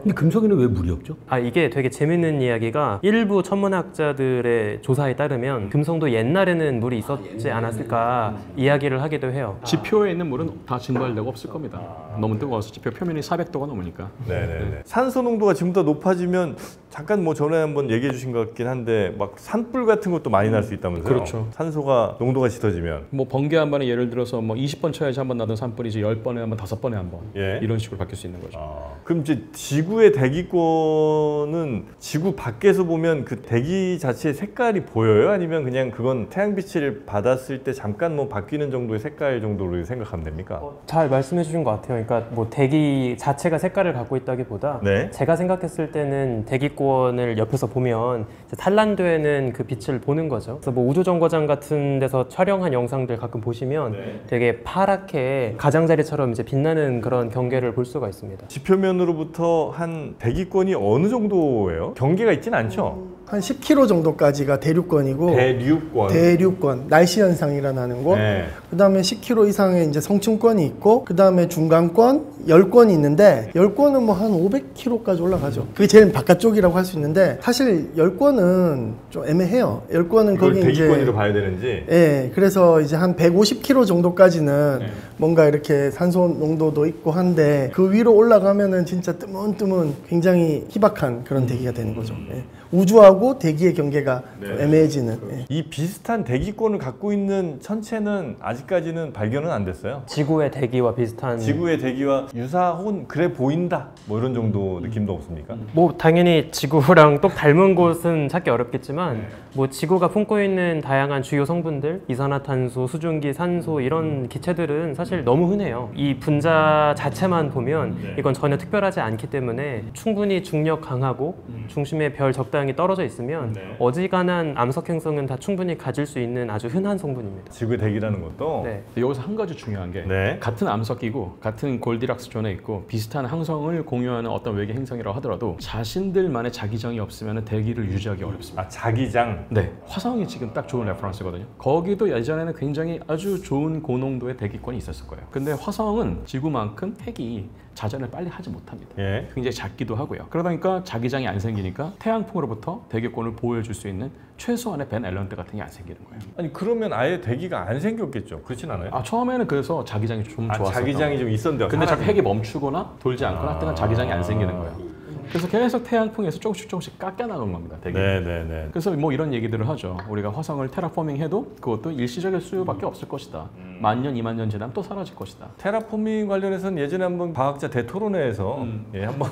S3: 근데 금성에는 왜 물이 없죠?
S5: 아, 이게 되게 재밌는 이야기가 일부 천문학자들의 조사에 따르면 금성도 옛날에는 물이 있었지 않았을까 이야기를 하기도 해요.
S4: 지표에 있는 물은 다 다 증발할 데가 없을 겁니다. 너무 뜨거워서 지표 표면이 400도가 넘으니까.
S1: 네네네. 산소 농도가 지금보다 높아지면 잠깐 뭐 전에 한번 얘기해 주신 것 같긴 한데 막 산불 같은 것도 많이 날 수 있다면서요?
S4: 그렇죠.
S1: 산소가 농도가 짙어지면.
S4: 뭐 번개 한 번에 예를 들어서 뭐 20번 쳐야지 한 번 나던 산불이 이제 10번에 한 번, 5번에 한 번.
S1: 예.
S4: 이런 식으로 바뀔 수 있는 거죠.
S1: 그럼 이제 지구의 대기권은 지구 밖에서 보면 그 대기 자체의 색깔이 보여요? 아니면 그냥 그건 태양빛을 받았을 때 잠깐 뭐 바뀌는 정도의 색깔 정도로 생각하면 됩니까?
S5: 잘 말씀해 주신 것 같아요. 그러니까 뭐 대기 자체가 색깔을 갖고 있다기보다
S1: 네.
S5: 제가 생각했을 때는 대기권을 옆에서 보면 이제 산란되는 그 빛을 보는 거죠. 그래서 뭐 우주정거장 같은 데서 촬영한 영상들 가끔 보시면 되게 파랗게 가장자리처럼 이제 빛나는 그런 경계를 볼 수가 있습니다.
S1: 지표면으로부터 한 대기권이 어느 정도예요? 경계가 있진 않죠?
S2: 한 10km 정도까지가 대륙권이고
S1: 대륙권.
S2: 대륙권, 날씨 현상이라는 곳.
S1: 네.
S2: 그다음에 10km 이상의 이제 성층권이 있고, 그다음에 중간권, 열권이 있는데 열권은 뭐 한 500km까지 올라가죠. 그게 제일 바깥쪽이라고 할 수 있는데 사실 열권은 좀 애매해요. 열권은
S1: 그걸
S2: 거기
S1: 대기권으로
S2: 이제
S1: 봐야 되는지.
S2: 예, 그래서 이제 한 150km 정도까지는 뭔가 이렇게 산소 농도도 있고 한데 그 위로 올라가면은 진짜 뜨문뜨문 굉장히 희박한 그런 대기가 되는 거죠. 예. 우주하고 대기의 경계가 좀 애매해지는. 예.
S1: 이 비슷한 대기권을 갖고 있는 천체는 아직까지는 발견은 안 됐어요.
S5: 지구의 대기와 비슷한
S1: 지구의 대기와 유사 혹은 그래 보인다 뭐 이런 정도 느낌도 없습니까?
S5: 뭐 당연히 지구랑 똑 닮은 곳은 찾기 어렵겠지만 뭐 지구가 품고 있는 다양한 주요 성분들, 이산화탄소, 수증기, 산소 이런 기체들은 사실 너무 흔해요. 이 분자 자체만 보면 이건 전혀 특별하지 않기 때문에 충분히 중력 강하고 중심의 별 적당히 떨어져 있으면 어지간한 암석 행성은 다 충분히 가질 수 있는 아주 흔한 성분입니다.
S1: 지구의 대기라는 것도
S5: 네.
S4: 여기서 한 가지 중요한 게
S1: 네.
S4: 같은 암석이고 같은 골디락스 존에 있고 비슷한 항성을 공유하는 어떤 외계 행성이라고 하더라도 자신들만의 자기장이 없으면 대기를 유지하기 어렵습니다.
S1: 아 자기장.
S4: 네, 화성이 지금 딱 좋은 레퍼런스거든요. 거기도 예전에는 굉장히 아주 좋은 고농도의 대기권이 있었을 거예요. 근데 화성은 지구만큼 핵이 자전을 빨리 하지 못합니다.
S1: 예.
S4: 굉장히 작기도 하고요. 그러다 보니까 자기장이 안 생기니까 태양풍으로부터 대기권을 보호해줄 수 있는 최소한의 벤 앨런트 같은 게 안 생기는 거예요.
S1: 아니 그러면 아예 대기가 안 생겼겠죠? 그렇진 않아요?
S4: 아 처음에는 그래서 자기장이 좀 좋았어요.
S1: 자기장이 좀 있었는데.
S4: 근데 자꾸 핵이 멈추거나 돌지 않거나 하여튼 자기장이 안 생기는 거예요. 그래서 계속 태양풍에서 조금씩 깎여 나가는 겁니다. 되게.
S1: 네네네.
S4: 그래서 뭐 이런 얘기들을 하죠. 우리가 화성을 테라포밍 해도 그것도 일시적일 수밖에 없을 것이다. 10,000년, 20,000년 지나면 또 사라질 것이다.
S1: 테라포밍 관련해서는 예전에 한번 과학자 대토론회에서 예, 한번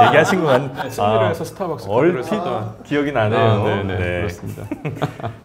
S1: 얘기하신 것 같.
S4: 승리를 해서 스타벅스
S1: 얼핏 기억이 나네요.
S4: 네네 그렇습니다.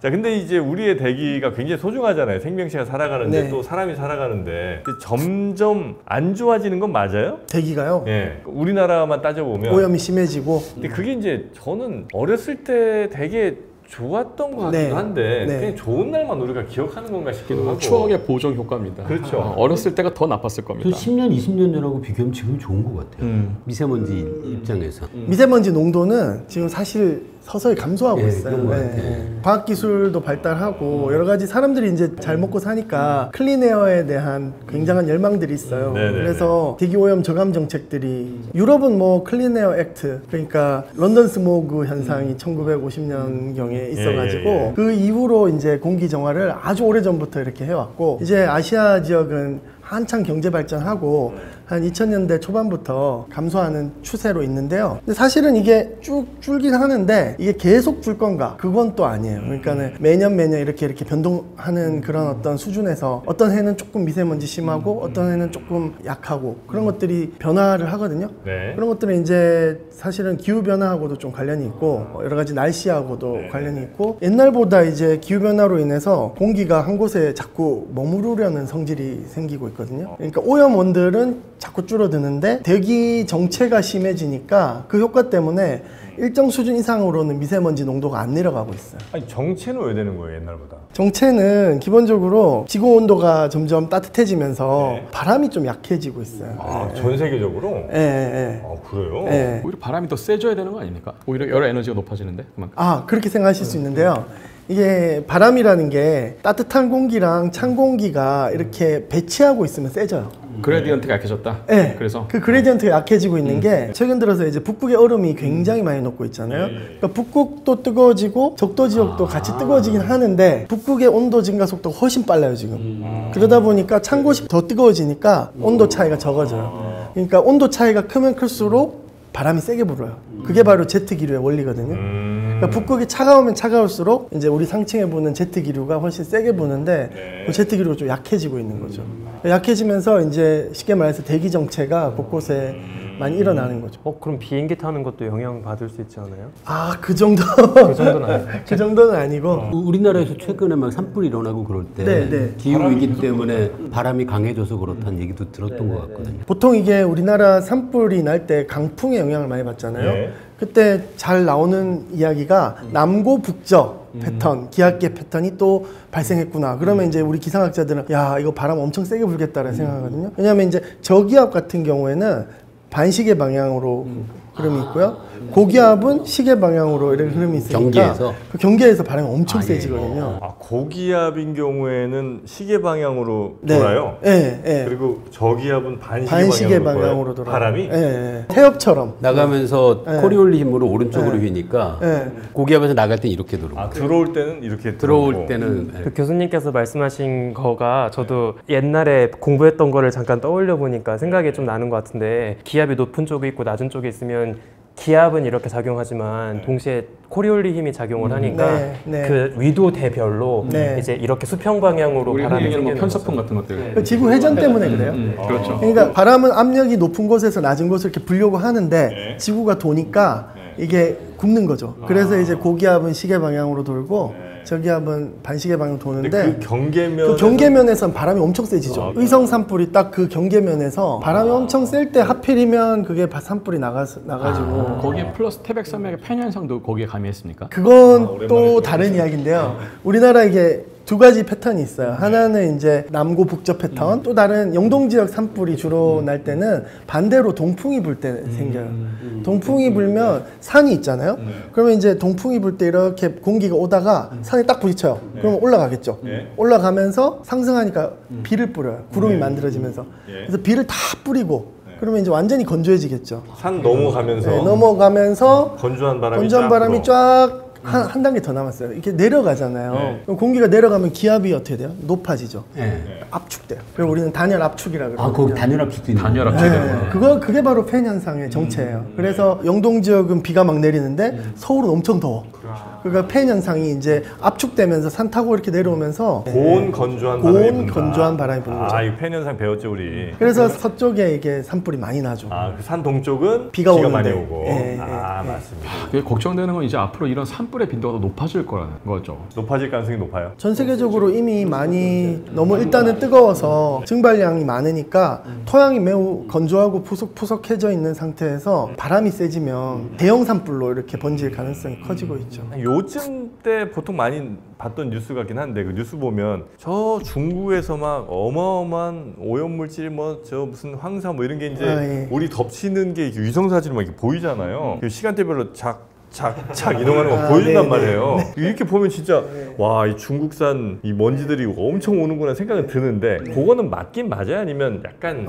S1: 자, 근데 이제 우리의 대기가 굉장히 소중하잖아요. 생명체가 살아가는데
S2: 네.
S1: 또 사람이 살아가는데 점점 안 좋아지는 건 맞아요?
S2: 대기가요.
S1: 예. 우리나라만 따져보면.
S2: 오염이 심해지고
S1: 근데 그게 이제 저는 어렸을 때 되게 좋았던 것 같기도
S2: 네.
S1: 한데
S2: 네.
S1: 그냥 좋은 날만 우리가 기억하는 건가 싶기도 하고.
S4: 추억의 보정 효과입니다.
S1: 그렇죠.
S4: 어렸을 때가 더 나빴을
S3: 저
S4: 겁니다.
S3: 10년, 20년 전하고 비교하면 지금 좋은 것 같아요. 미세먼지 입장에서.
S2: 미세먼지 농도는 지금 사실 서서히 감소하고
S3: 예,
S2: 있어요.
S3: 그런 것
S2: 예,
S3: 같아요.
S2: 예. 과학 기술도 발달하고 여러 가지 사람들이 이제 잘 먹고 사니까 클린에어에 대한 굉장한 열망들이 있어요.
S1: 네네네.
S2: 그래서 대기 오염 저감 정책들이 유럽은 뭐 클린에어 액트 그러니까 런던 스모그 현상이 1950년 경에 있어가지고
S1: 예, 예.
S2: 그 이후로 이제 공기 정화를 아주 오래 전부터 이렇게 해왔고 이제 아시아 지역은 한창 경제 발전하고 한 2000년대 초반부터 감소하는 추세로 있는데요. 근데 사실은 이게 쭉 줄긴 하는데 이게 계속 줄 건가? 그건 또 아니에요. 그러니까는 매년 이렇게 변동하는 그런 어떤 수준에서 어떤 해는 조금 미세먼지 심하고 어떤 해는 조금 약하고 그런 것들이 변화를 하거든요.
S1: 네.
S2: 그런 것들은 이제 사실은 기후 변화하고도 좀 관련이 있고 여러 가지 날씨하고도 관련이 있고 옛날보다 이제 기후 변화로 인해서 공기가 한 곳에 자꾸 머무르려는 성질이 생기고 있거든요. 그러니까 오염원들은 자꾸 줄어드는데 대기 정체가 심해지니까 그 효과 때문에 일정 수준 이상으로는 미세먼지 농도가 안 내려가고 있어요.
S1: 아니 정체는 왜 되는 거예요 옛날보다?
S2: 정체는 기본적으로 지구 온도가 점점 따뜻해지면서
S1: 네.
S2: 바람이 좀 약해지고 있어요.
S1: 아, 전 세계적으로?
S2: 예, 예,
S1: 아 그래요?
S2: 예. 예.
S4: 오히려 바람이 더 세져야 되는 거 아닙니까? 오히려 여러 에너지가 높아지는데 그만큼.
S2: 아, 그렇게 생각하실 수 있는데요. 이게 바람이라는 게 따뜻한 공기랑 찬 공기가 이렇게 배치하고 있으면 세져요.
S4: 그레디언트가 약해졌다.
S2: 네.
S4: 그래서
S2: 그 그레디언트가 약해지고 있는 게 최근 들어서 이제 북극의 얼음이 굉장히 많이 녹고 있잖아요. 그러니까 북극도 뜨거워지고 적도 지역도 같이 뜨거워지긴 하는데 북극의 온도 증가 속도가 훨씬 빨라요 지금. 그러다 보니까 찬 곳이 더 뜨거워지니까 온도 차이가 적어져요. 그러니까 온도 차이가 크면 클수록 바람이 세게 불어요. 그게 바로 제트 기류의 원리거든요. 그러니까 북극이 차가우면 차가울수록 이제 우리 상층에 부는 제트 기류가 훨씬 세게 부는데 그 제트 기류가 좀 약해지고 있는 거죠. 약해지면서 이제 쉽게 말해서 대기 정체가 곳곳에 많이 일어나는 거죠.
S5: 그럼 비행기 타는 것도 영향 받을 수 있지 않아요?
S2: 아, 그 정도.
S5: 그 정도는 아니에요.
S2: 그 정도는 아니고.
S3: 우리나라에서 최근에 막 산불이 일어나고 그럴 때
S2: 네.
S3: 기후 위기 때문에 바람이 강해져서 그렇다는 얘기도 들었던 것 같거든요.
S2: 보통 이게 우리나라 산불이 날 때 강풍의 영향을 많이 받잖아요.
S1: 네.
S2: 그때 잘 나오는 이야기가 남고 북저 패턴, 기압계 패턴이 또 발생했구나. 그러면 이제 우리 기상학자들은 야, 이거 바람 엄청 세게 불겠다라는 생각하거든요. 왜냐하면 이제 저기압 같은 경우에는 반시계 방향으로 흐름이 있고요. 고기압은 시계 방향으로 이런 흐름이 있으니까
S3: 경계에서?
S2: 그 경계에서 바람이 엄청 세지거든요.
S1: 아, 고기압인 경우에는 시계 방향으로
S2: 네.
S1: 돌아요.
S2: 네.
S1: 그리고 저기압은
S2: 반시계
S1: 방향으로
S2: 방향으로
S1: 돌아요.
S2: 돌아요.
S1: 바람이?
S2: 네. 태엽처럼.
S3: 나가면서
S2: 네.
S3: 코리올리 힘으로 오른쪽으로
S2: 네.
S3: 휘니까
S2: 네.
S3: 고기압에서 나갈 땐 이렇게 들어오고
S1: 아, 들어올 때는 이렇게
S3: 들어올
S1: 들어오고.
S3: 때는
S5: 그 교수님께서 말씀하신 거가 저도 옛날에 공부했던 거를 잠깐 떠올려 보니까 생각이 좀 나는 것 같은데 기압이 높은 쪽에 있고 낮은 쪽에 있으면 기압은 이렇게 작용하지만 동시에 코리올리 힘이 작용을 하니까
S2: 네.
S5: 그 위도대별로
S2: 네.
S5: 이제 이렇게 수평 방향으로
S4: 우리
S5: 바람이
S4: 얘기하는 뭐
S5: 생기는
S4: 편서풍
S5: 거죠.
S4: 같은 것들.
S2: 그 지구 회전 때문에 그래요.
S4: 그렇죠.
S2: 그러니까 바람은 압력이 높은 곳에서 낮은 곳을 이렇게 불려고 하는데 지구가 도니까 이게 굽는 거죠. 그래서 이제 고기압은 시계 방향으로 돌고 저기압은 반시계 방향으로
S1: 근데
S2: 도는데
S1: 그 경계면
S2: 그 경계면에선 바람이 엄청 세지죠. 의성 산불이 딱 그 경계면에서 바람이 엄청 셀 때 하필이면 그게 산불이 나가지고
S4: 거기에 플러스 태백산맥의 팬 현상도 거기에 가미했습니까?
S2: 그건 또 다른 이야기인데요. 우리나라 이게 두 가지 패턴이 있어요. 하나는 이제 남고 북저 패턴, 또 다른 영동 지역 산불이 주로 날 때는 반대로 동풍이 불 때 생겨요. 동풍이 불면 산이 있잖아요. 그러면 이제 동풍이 불 때 이렇게 공기가 오다가 산에 딱 부딪혀요. 그러면 올라가겠죠. 올라가면서 상승하니까 비를 뿌려요. 구름이 만들어지면서. 그래서 비를 다 뿌리고 그러면 이제 완전히 건조해지겠죠.
S1: 산 넘어가면서
S2: 네, 넘어가면서
S1: 건조한 바람이
S2: 건조한
S1: 쫙
S2: 바람이
S1: 불어.
S2: 쫙 한 단계 더 남았어요. 이렇게 내려가잖아요. 그럼 공기가 내려가면 기압이 어떻게 돼요? 높아지죠.
S3: 네.
S2: 압축돼요. 그래서 우리는 단열 압축이라 그러거든요.
S3: 아, 거기 단열압축도 있는
S4: 단열압
S3: 거예요?
S4: 제도.
S2: 그게 바로 팬 현상의 정체예요. 그래서 영동 지역은 비가 막 내리는데 서울은 엄청 더워. 그러니까 팬 현상이 이제 압축되면서 산 타고 이렇게 내려오면서
S1: 고온 건조한 바람이
S2: 고온
S1: 분다.
S2: 건조한 바람이 부는 거죠.
S1: 아, 이 팬 현상 배웠죠 우리.
S2: 그래서 서쪽에 이게 산불이 많이 나죠.
S1: 아, 그 산 동쪽은
S2: 비가 오는데.
S1: 많이 오고.
S2: 예,
S1: 아, 맞습니다.
S4: 그게 걱정되는 건 이제 앞으로 이런 산불의 빈도가 더 높아질 거라는 거죠.
S1: 높아질 가능성이 높아요.
S2: 전 세계적으로 이미 많이 너무 일단은 뜨거워서 증발량이 많으니까 토양이 매우 건조하고 푸석푸석해져 있는 상태에서 바람이 세지면 대형 산불로 이렇게 번질 가능성이 커지고 있죠.
S1: 요즘 때 보통 많이 봤던 뉴스 같긴 한데 그 뉴스 보면 저 중국에서 막 어마어마한 오염물질 뭐 저 무슨 황사 뭐 이런 게 이제
S2: 예.
S1: 우리 덮치는 게 이렇게 위성사진으로 막 이렇게 보이잖아요. 그 시간대별로 착착 이동하는 거 보여준단
S2: 네네.
S1: 말이에요. 이렇게 보면 진짜 와, 이 중국산 이 먼지들이 엄청 오는구나 생각은 드는데 그거는 맞긴 맞아요? 아니면 약간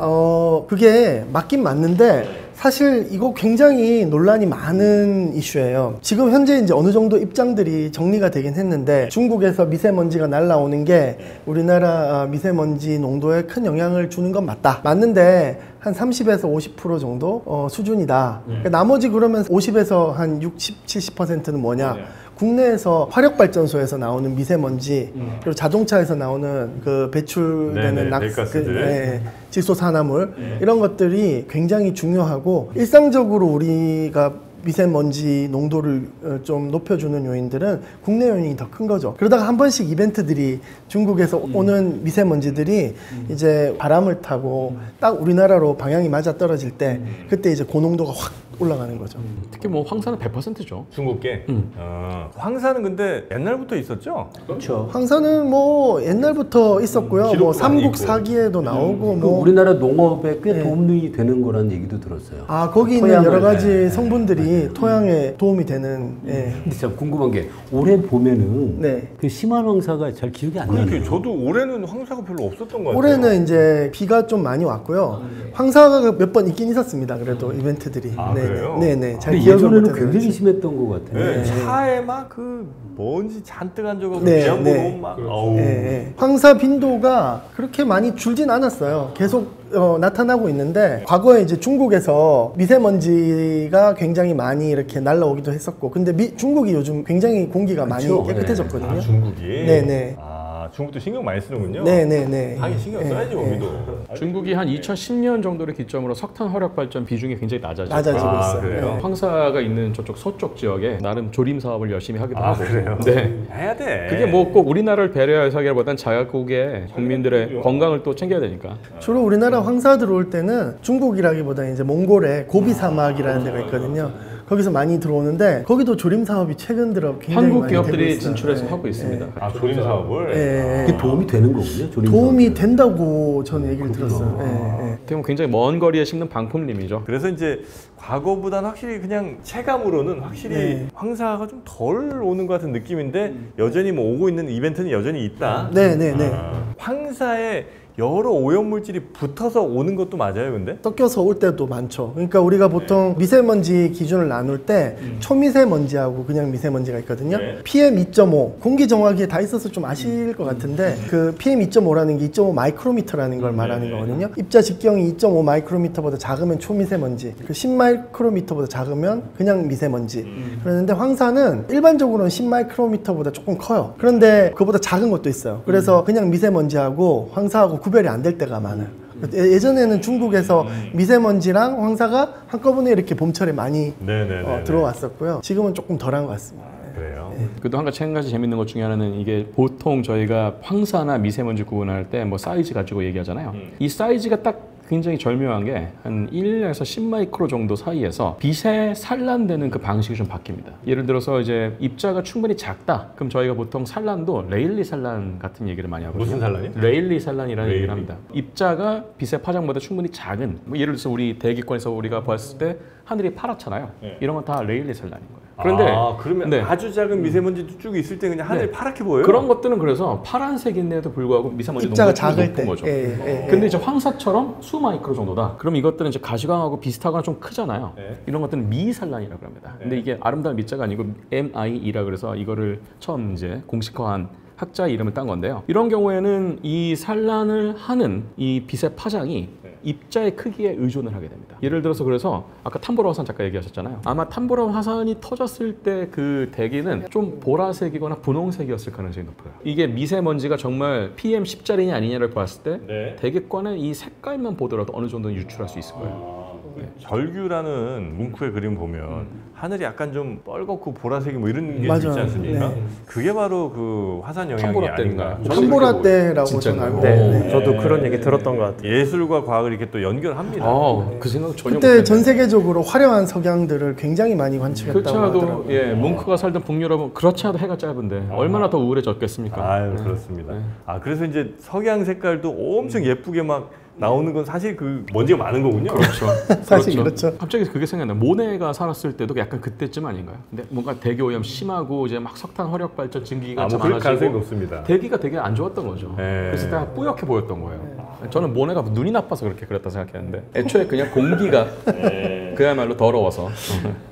S2: 그게 맞긴 맞는데 사실 이거 굉장히 논란이 많은 이슈예요. 지금 현재 이제 어느 정도 입장들이 정리가 되긴 했는데 중국에서 미세먼지가 날라오는 게 우리나라 미세먼지 농도에 큰 영향을 주는 건 맞다. 맞는데 한 30에서 50% 정도 수준이다. 그러니까 나머지 그러면 50에서 한 60, 70%는 뭐냐? 국내에서 화력발전소에서 나오는 미세먼지 그리고 자동차에서 나오는 그 배출되는
S1: 네네, 배가스들.
S2: 질소산화물 이런 것들이 굉장히 중요하고 일상적으로 우리가 미세먼지 농도를 좀 높여주는 요인들은 국내 요인이 더 큰 거죠. 그러다가 한 번씩 이벤트들이 중국에서 오는 미세먼지들이 이제 바람을 타고 딱 우리나라로 방향이 맞아 떨어질 때 그때 이제 고농도가 확 올라가는 거죠.
S4: 특히 뭐 황사는 100%죠.
S1: 중국계. 황사는 근데 옛날부터 있었죠?
S3: 그렇죠.
S2: 황사는 뭐 옛날부터 있었고요. 뭐
S1: 기록도 많이
S2: 삼국
S1: 있고.
S2: 사기에도 나오고
S3: 그
S2: 뭐
S3: 우리나라 농업에 꽤
S2: 네.
S3: 도움이 되는 거라는 얘기도 들었어요.
S2: 아 거기 있는
S3: 토양을,
S2: 여러 가지
S3: 네.
S2: 성분들이 토양에 도움이 되는. 예.
S3: 근데 참 궁금한 게 올해 보면은
S2: 네.
S3: 그 심한 황사가 잘 기억이 안
S1: 그러니까
S3: 나요.
S1: 저도 올해는 황사가 별로 없었던 것 같아요.
S2: 올해는 이제 비가 좀 많이 왔고요. 황사가 몇 번 있긴 있었습니다. 그래도 이벤트들이.
S1: 아, 그래요?
S2: 네네. 잘
S3: 근데
S2: 기억을
S3: 예전에는
S2: 못해서
S3: 굉장히
S2: 그렇지.
S3: 심했던 것 같아요.
S1: 네, 차에 막 그 먼지 잔뜩 앉아가고
S2: 네,
S1: 비한
S2: 네.
S1: 번 오면 막 어우.
S2: 예, 예. 황사 빈도가 그렇게 많이 줄진 않았어요. 계속 나타나고 있는데 과거에 이제 중국에서 미세먼지가 굉장히 많이 이렇게 날라오기도 했었고 근데 중국이 요즘 굉장히 공기가
S3: 그쵸,
S2: 많이 깨끗해졌거든요.
S1: 아, 중국이?
S2: 네네.
S1: 아, 중국도 신경 많이 쓰는군요.
S2: 네네네.
S1: 하긴 신경
S2: 예,
S1: 써야지,
S2: 예.
S1: 우리도.
S4: 중국이 한 2010년 정도를 기점으로 석탄 화력 발전 비중이 굉장히 낮아지고
S2: 낮아지고
S1: 아,
S2: 있어요.
S1: 그래요?
S2: 네.
S4: 황사가 있는 저쪽 서쪽 지역에 나름 조림 사업을 열심히 하기도
S1: 아,
S4: 하고.
S1: 그래요?
S4: 네.
S1: 해야 돼.
S4: 그게 뭐 꼭 우리나라를 배려해서기보다는 자국의 국민들의 건강을 또 챙겨야 되니까.
S2: 주로 우리나라 황사 들어올 때는 중국이라기보다 이제 몽골의 고비 사막이라는 데가 있거든요. 거기서 많이 들어오는데 거기도 조림 사업이 최근 들어 굉장히
S4: 한국
S2: 많이 되고
S4: 기업들이
S2: 있어요.
S4: 진출해서
S2: 네.
S4: 하고 있습니다.
S1: 아, 조림 사업을?
S2: 예, 예.
S3: 그게 도움이 되는 거군요. 조림
S2: 도움이
S3: 사업이.
S2: 된다고 저는 얘기를 들었어요. 예, 예.
S4: 어떻게 보면 굉장히 먼 거리에 심는 방품림이죠.
S1: 그래서 이제 과거보다는 확실히 그냥 체감으로는 확실히
S2: 네.
S1: 황사가 좀 덜 오는 것 같은 느낌인데 여전히 뭐 오고 있는 이벤트는 여전히 있다.
S2: 네네네.
S1: 황사에 여러 오염물질이 붙어서 오는 것도 맞아요, 근데?
S2: 섞여서 올 때도 많죠. 그러니까 우리가 보통 미세먼지 기준을 나눌 때 초미세먼지하고 그냥 미세먼지가 있거든요.
S1: 네.
S2: PM 2.5 공기 정화기에 다 있어서 좀 아실 것 같은데 그 PM 2.5라는 게 2.5 마이크로미터라는 걸 말하는 거거든요. 입자 직경이 2.5 마이크로미터보다 작으면 초미세먼지, 그 10 마이크로미터보다 작으면 그냥 미세먼지. 그러는데 황사는 일반적으로는 10 마이크로미터보다 조금 커요. 그런데 그거보다 작은 것도 있어요. 그래서 그냥 미세먼지하고 황사하고 구별이 안 될 때가 많아요. 예전에는 중국에서 미세먼지랑 황사가 한꺼번에 이렇게 봄철에 많이
S1: 네네네.
S2: 들어왔었고요. 지금은 조금 덜한 것 같습니다.
S1: 그래요.
S4: 그도 한 가지 재밌는 것 중에 하나는 이게 보통 저희가 황사나 미세먼지 구분할 때 뭐 사이즈 가지고 얘기하잖아요. 이 사이즈가 딱 굉장히 절묘한 게 한 1에서 10마이크로 정도 사이에서 빛에 산란되는 그 방식이 좀 바뀝니다. 예를 들어서 이제 입자가 충분히 작다. 그럼 저희가 보통 산란도 레일리 산란 같은 얘기를 많이 하거든요.
S1: 무슨 산란이요?
S4: 레일리 산란이라는
S1: 레일리.
S4: 얘기를 합니다. 입자가 빛의 파장보다 충분히 작은 뭐 예를 들어서 우리 대기권에서 우리가 봤을 때 하늘이 파랗잖아요.
S1: 네.
S4: 이런 건 다 레일리 산란인 거예요. 그런데
S1: 아, 그러면
S4: 네.
S1: 아주 작은 미세먼지도 쭉 있을 때 그냥 하늘이
S4: 네.
S1: 파랗게 보여요?
S4: 그런 것들은 그래서 파란색인데도 불구하고 미세먼지
S2: 입자가
S4: 농도가
S2: 작을
S4: 높은
S2: 때.
S4: 거죠.
S2: 예, 예.
S4: 근데 이제 황사처럼 수마이크로 정도다. 그럼 이것들은 이제 가시광하고 비슷하거나 좀 크잖아요.
S1: 네.
S4: 이런 것들은 미산란이라고 합니다. 근데
S1: 네.
S4: 이게 아름다운 미자가 아니고 MIE라 그래서 이거를 처음 이제 공식화한 학자 이름을 딴 건데요. 이런 경우에는 이 산란을 하는 이 빛의 파장이 입자의 크기에 의존을 하게 됩니다. 예를 들어서 그래서 아까 탐보라 화산 작가 얘기하셨잖아요. 아마 탐보라 화산이 터졌을 때 그 대기는 좀 보라색이거나 분홍색이었을 가능성이 높아요. 이게 미세먼지가 정말 PM 10짜리냐 아니냐를 봤을 때
S1: 네.
S4: 대기권의 이 색깔만 보더라도 어느 정도는 유출할 수 있을 거예요.
S1: 그 절규라는 뭉크의 그림 보면 하늘이 약간 좀 뻘겋고 보라색이 뭐 이런 게
S2: 맞아요.
S1: 있지 않습니까?
S2: 네.
S1: 그게 바로 그 화산 영향이
S4: 탐보라
S1: 아닌가.
S4: 때인가?
S2: 탐보라 때라고
S4: 진짜요?
S2: 저는 알고
S5: 네,
S2: 있는데
S5: 저도 그런 얘기 들었던 것 같아요.
S1: 예술과 과학을 이렇게 또 연결합니다.
S4: 그 생각 전혀
S2: 그때
S4: 못했네요.
S2: 전 세계적으로 화려한 석양들을 굉장히 많이
S4: 그렇지
S2: 관측했다고
S4: 않아도
S2: 하더라고요.
S4: 예 뭉크가 살던 북유럽은 그렇지 않아도 해가 짧은데 얼마나 더 우울해졌겠습니까?
S1: 아유,
S4: 네.
S1: 그렇습니다.
S4: 네.
S1: 아, 그래서 이제 석양 색깔도 엄청 예쁘게 막 나오는 건 사실 그 먼지가 많은 거군요.
S4: 그렇죠.
S2: 사실 그렇죠.
S4: 갑자기 그게 생각나. 모네가 살았을 때도 약간 그때쯤 아닌가요? 근데 뭔가 대기 오염 심하고 이제 막 석탄 화력 발전 증기가
S1: 뭐 그럴 가능성이
S4: 많아지고
S1: 높습니다.
S4: 대기가 되게 안 좋았던 거죠.
S1: 네.
S4: 그래서 다 뿌옇게 보였던 거예요. 저는 모네가 눈이 나빠서 그렇게 그랬다 생각했는데 애초에 그냥 공기가 그야말로 더러워서.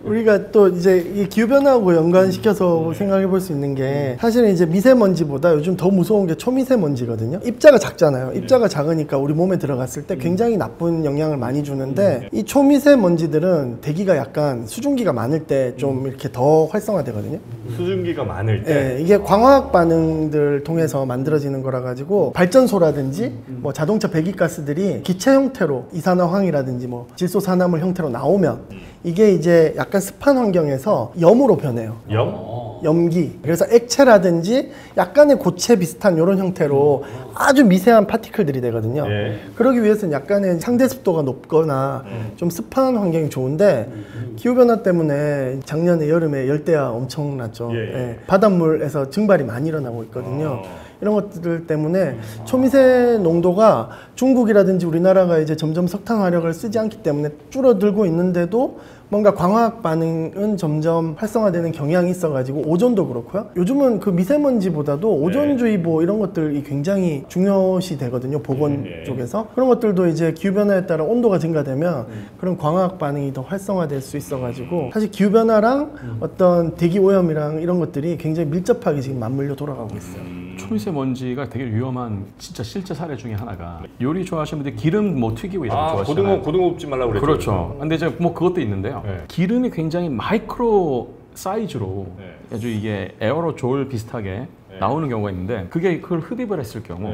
S2: 우리가 또 이제 이 기후변화하고 연관시켜서 생각해 볼 수 있는 게 사실은 이제 미세먼지보다 요즘 더 무서운 게 초미세먼지거든요. 입자가 작잖아요. 입자가 작으니까 우리 몸에 들어갔을 때 굉장히 나쁜 영향을 많이 주는데 이 초미세먼지들은 대기가 약간 수증기가 많을 때 좀 이렇게 더 활성화되거든요.
S1: 수증기가 많을 때.
S2: 예, 이게 광화학 반응들 통해서 만들어지는 거라 가지고 발전소라든지 뭐 자동차 배기가스들이 기체 형태로 이산화황이라든지 뭐 질소산화물 형태로 나오면 이게 이제 약간 습한 환경에서 염으로 변해요.
S1: 염?
S2: 염기. 그래서 액체라든지 약간의 고체 비슷한 이런 형태로 아주 미세한 파티클들이 되거든요.
S1: 예.
S2: 그러기 위해서는 약간의 상대 습도가 높거나 좀 습한 환경이 좋은데 기후변화 때문에 작년에 여름에 열대야 엄청 났죠.
S1: 예.
S2: 예. 바닷물에서 증발이 많이 일어나고 있거든요. 이런 것들 때문에 초미세 농도가 중국이라든지 우리나라가 이제 점점 석탄 화력을 쓰지 않기 때문에 줄어들고 있는데도 뭔가 광화학 반응은 점점 활성화되는 경향이 있어가지고 오존도 그렇고요. 요즘은 그 미세먼지보다도 오존주의보 이런 것들이 굉장히 중요시 되거든요. 보건 쪽에서. 그런 것들도 이제 기후변화에 따라 온도가 증가되면 그런 광화학 반응이 더 활성화될 수 있어가지고 사실 기후변화랑 어떤 대기 오염이랑 이런 것들이 굉장히 밀접하게 지금 맞물려 돌아가고 있어요.
S4: 초미세먼지가 되게 위험한 진짜 실제 사례 중에 하나가 요리 좋아하시는 분들 기름 뭐 튀기고 이런 거 좋아하시잖아요.
S1: 고등어 굽지 말라고 그랬죠.
S4: 그렇죠. 근데 이제 뭐 그것도 있는데요.
S1: 네.
S4: 기름이 굉장히 마이크로 사이즈로 아주 이게 에어로졸 비슷하게 나오는 경우가 있는데 그걸 흡입을 했을 경우